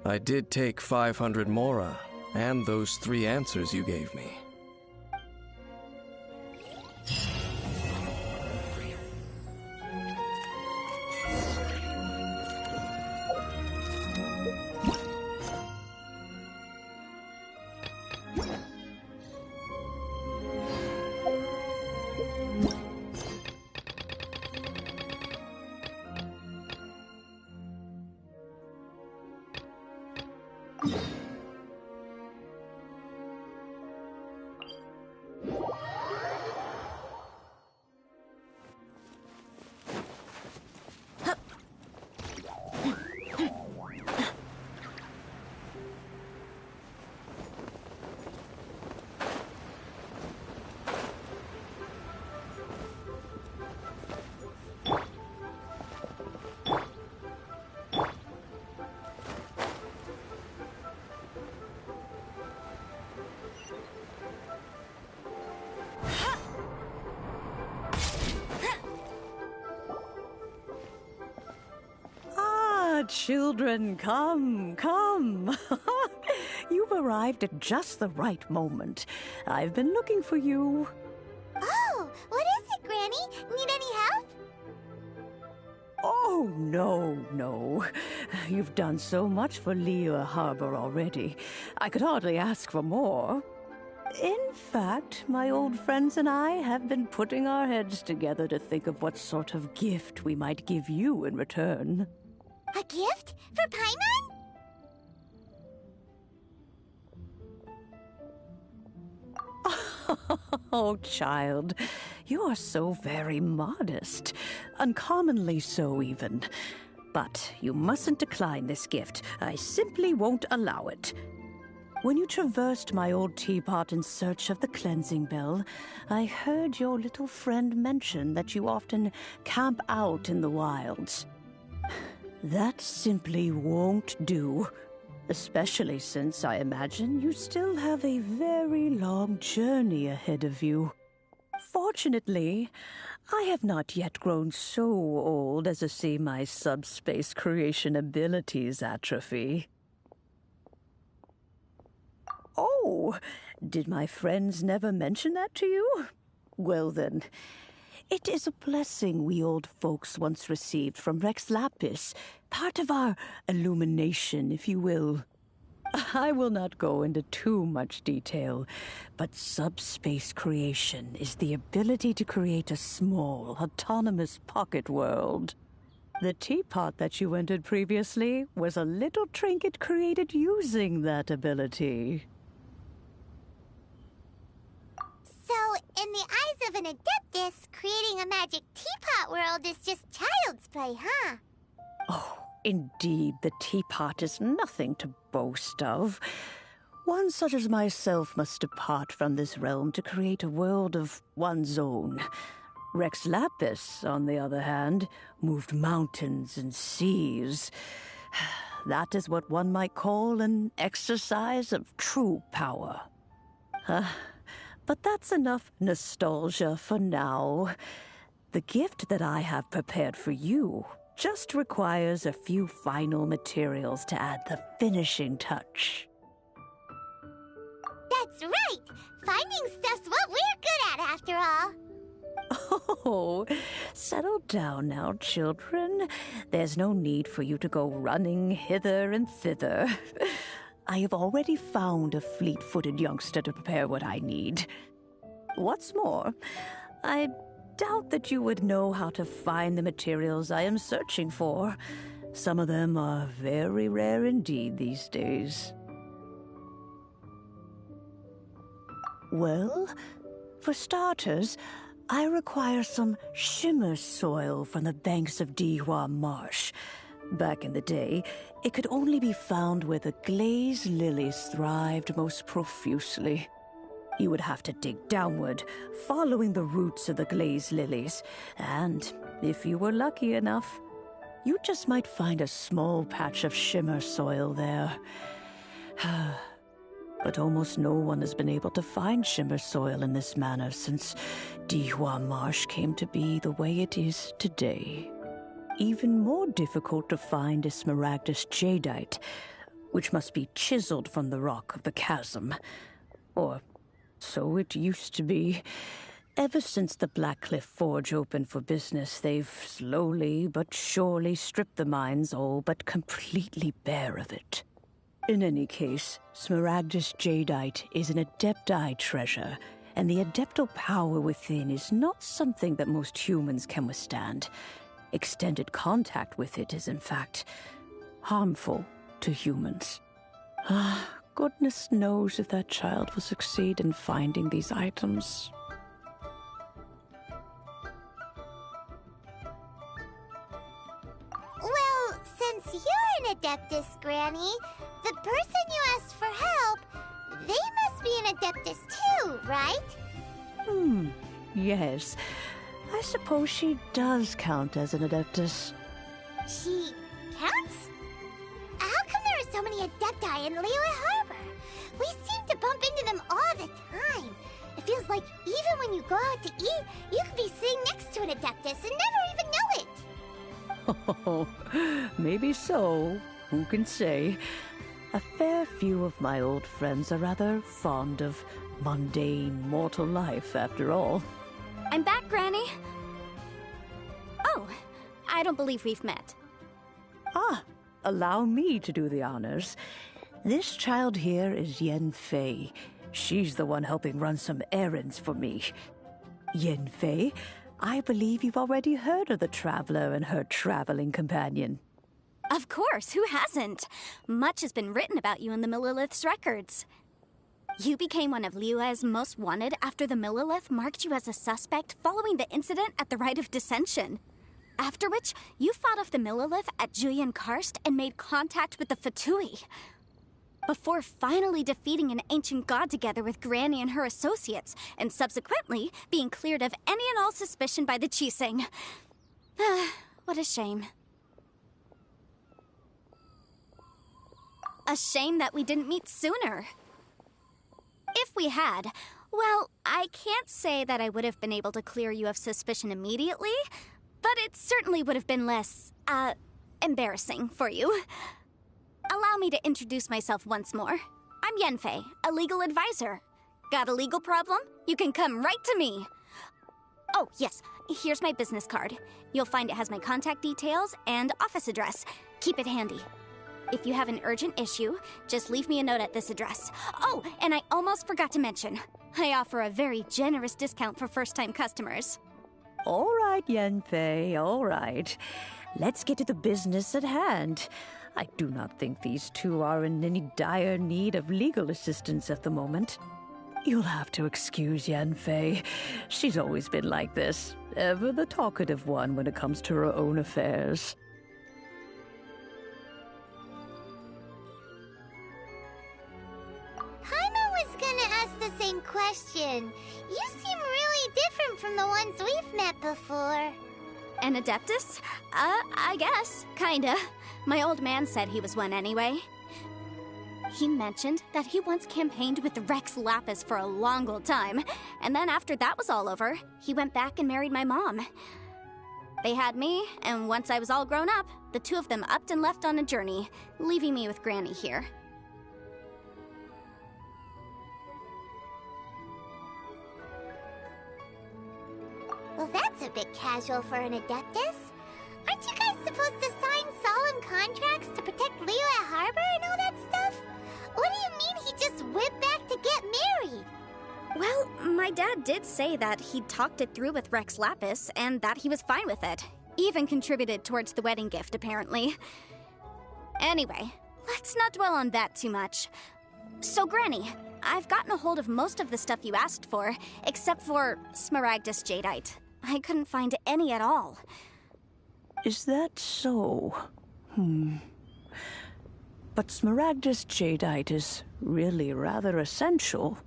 I did take 500 mora and those 3 answers you gave me. Children, come, come. You've arrived at just the right moment. I've been looking for you. Oh, what is it, Granny? Need any help? Oh, no. You've done so much for Liyue Harbor already. I could hardly ask for more. In fact, my old friends and I have been putting our heads together to think of what sort of gift we might give you in return. A gift? For Paimon? Oh, child, you are so very modest. Uncommonly so, even. But you mustn't decline this gift. I simply won't allow it. When you traversed my old teapot in search of the cleansing bell, I heard your little friend mention that you often camp out in the wilds. That simply won't do, especially since I imagine you still have a very long journey ahead of you. Fortunately, I have not yet grown so old as to see my subspace creation abilities atrophy. Oh, did my friends never mention that to you? Well then, it is a blessing we old folks once received from Rex Lapis, part of our illumination, if you will. I will not go into too much detail, but subspace creation is the ability to create a small, autonomous pocket world. The teapot that you entered previously was a little trinket created using that ability. So, in the eyes of an adeptus, creating a magic teapot world is just child's play, huh? Oh, indeed, the teapot is nothing to boast of. One such as myself must depart from this realm to create a world of one's own. Rex Lapis, on the other hand, moved mountains and seas. That is what one might call an exercise of true power. But that's enough nostalgia for now. The gift that I have prepared for you just requires a few final materials to add the finishing touch. That's right! Finding stuff's what we're good at, after all. Oh, settle down now, children. There's no need for you to go running hither and thither. I have already found a fleet-footed youngster to prepare what I need. What's more, I doubt that you would know how to find the materials I am searching for. Some of them are very rare indeed these days. Well, for starters, I require some shimmer soil from the banks of Dihua Marsh. Back in the day, it could only be found where the glazed lilies thrived most profusely. You would have to dig downward, following the roots of the glazed lilies, and if you were lucky enough, you just might find a small patch of shimmer soil there. But almost no one has been able to find shimmer soil in this manner since Dihua Marsh came to be the way it is today. Even more difficult to find is smaragdus jadeite, which must be chiseled from the rock of the chasm. Or so it used to be. Ever since the Blackcliff Forge opened for business, they've slowly but surely stripped the mines all but completely bare of it. In any case, smaragdus jadeite is an adepti treasure, and the adeptal power within is not something that most humans can withstand. Extended contact with it is, in fact, harmful to humans. Goodness knows if that child will succeed in finding these items. Well, since you're an Adeptus, Granny, the person you asked for help, they must be an Adeptus too, right? Yes. I suppose she does count as an Adeptus. She counts? How come there are so many Adepti in Liyue Harbor? We seem to bump into them all the time. It feels like even when you go out to eat, you could be sitting next to an Adeptus and never even know it. Oh, maybe so. Who can say? A fair few of my old friends are rather fond of mundane mortal life, after all. I'm back, Granny. Oh, I don't believe we've met. Allow me to do the honors. This child here is Yen Fei. She's the one helping run some errands for me. Yen Fei, I believe you've already heard of the traveler and her traveling companion. Of course, who hasn't? Much has been written about you in the Millilith's records. You became one of Liyue's most wanted after the Millilith marked you as a suspect following the incident at the Rite of Dissension. After which, you fought off the Millilith at Julian Karst and made contact with the Fatui. Before finally defeating an ancient god together with Granny and her associates, and subsequently being cleared of any and all suspicion by the Qixing. What a shame. A shame that we didn't meet sooner. If we had, well, I can't say that I would have been able to clear you of suspicion immediately, but it certainly would have been less, embarrassing for you. Allow me to introduce myself once more. I'm Yenfei, a legal advisor. Got a legal problem? You can come right to me. Oh, yes, here's my business card. You'll find it has my contact details and office address. Keep it handy. If you have an urgent issue, just leave me a note at this address. Oh, and I almost forgot to mention, I offer a very generous discount for first-time customers. All right, Yenfei, all right. Let's get to the business at hand. I do not think these two are in any dire need of legal assistance at the moment. You'll have to excuse Yenfei. She's always been like this, ever the talkative one when it comes to her own affairs. The same question. You seem really different from the ones we've met before. An Adeptus? I guess. Kinda. My old man said he was one anyway. He mentioned that he once campaigned with Rex Lapis for a long old time, and then after that was all over, he went back and married my mom. They had me, and once I was all grown up, the two of them upped and left on a journey, leaving me with Granny here. Well, that's a bit casual for an Adeptus. Aren't you guys supposed to sign solemn contracts to protect Liyue Harbor and all that stuff? What do you mean he just went back to get married? Well, my dad did say that he'd talked it through with Rex Lapis, and that he was fine with it. Even contributed towards the wedding gift, apparently. Anyway, let's not dwell on that too much. So, Granny, I've gotten a hold of most of the stuff you asked for, except for Smaragdus Jadeite. I couldn't find any at all. Is that so? But Smaragdus Jadeite is really rather essential.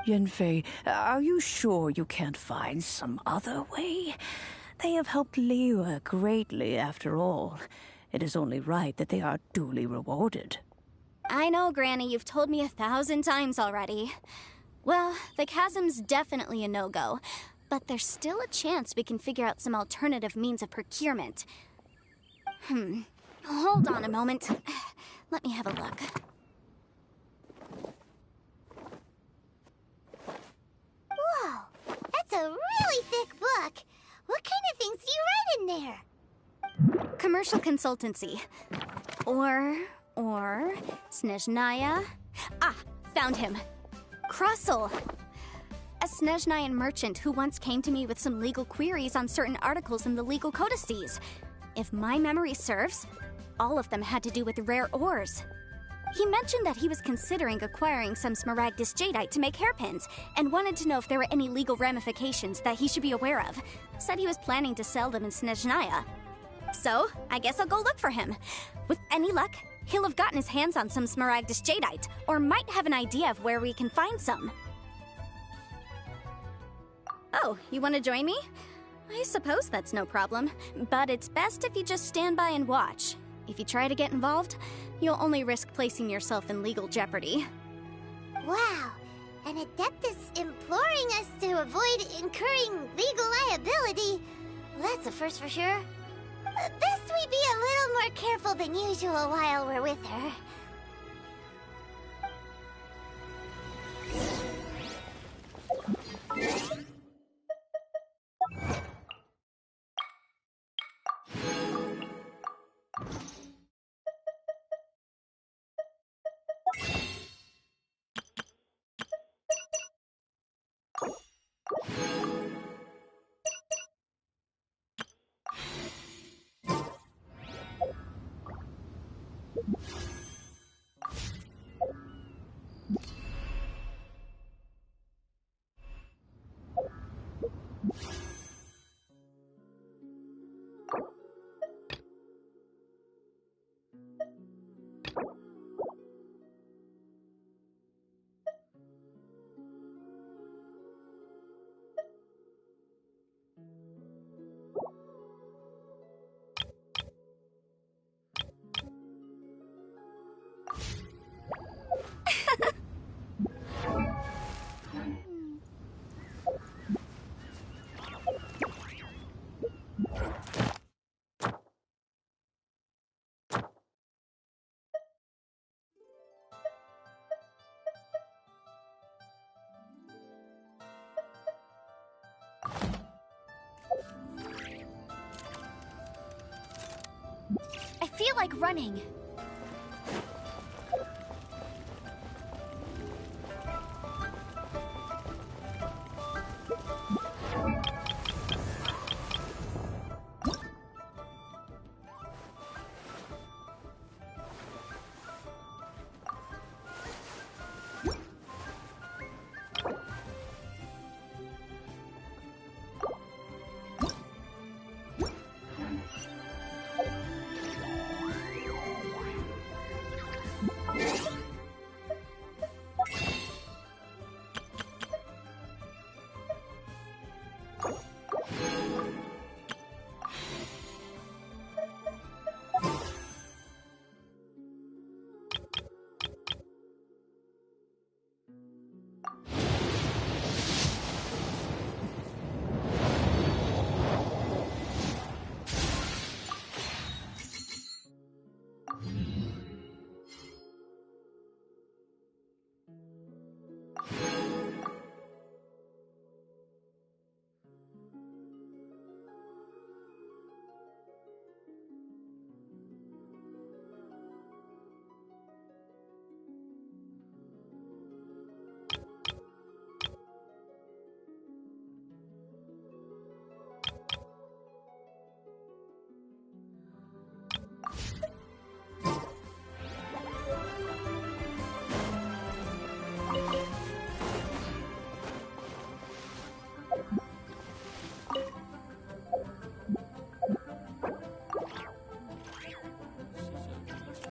Yanfei, are you sure you can't find some other way? They have helped Liyue greatly, after all. It is only right that they are duly rewarded. I know, Granny, you've told me 1,000 times already. Well, the chasm's definitely a no-go, but there's still a chance we can figure out some alternative means of procurement. Hold on a moment. Let me have a look. Whoa, that's a really thick book. What kind of things do you write in there? Commercial consultancy. Or Snezhnaya. Ah, found him. Krustle. A Snezhnayan merchant who once came to me with some legal queries on certain articles in the legal codices. If my memory serves, all of them had to do with rare ores. He mentioned that he was considering acquiring some Smaragdus Jadeite to make hairpins, and wanted to know if there were any legal ramifications that he should be aware of. Said he was planning to sell them in Snezhnaya. So, I guess I'll go look for him. With any luck, he'll have gotten his hands on some Smaragdus Jadeite, or might have an idea of where we can find some. Oh, you want to join me? I suppose that's no problem, but it's best if you just stand by and watch. If you try to get involved, you'll only risk placing yourself in legal jeopardy. Wow, an Adeptus imploring us to avoid incurring legal liability. Well, that's a first for sure. Best we be a little more careful than usual while we're with her. I feel like running.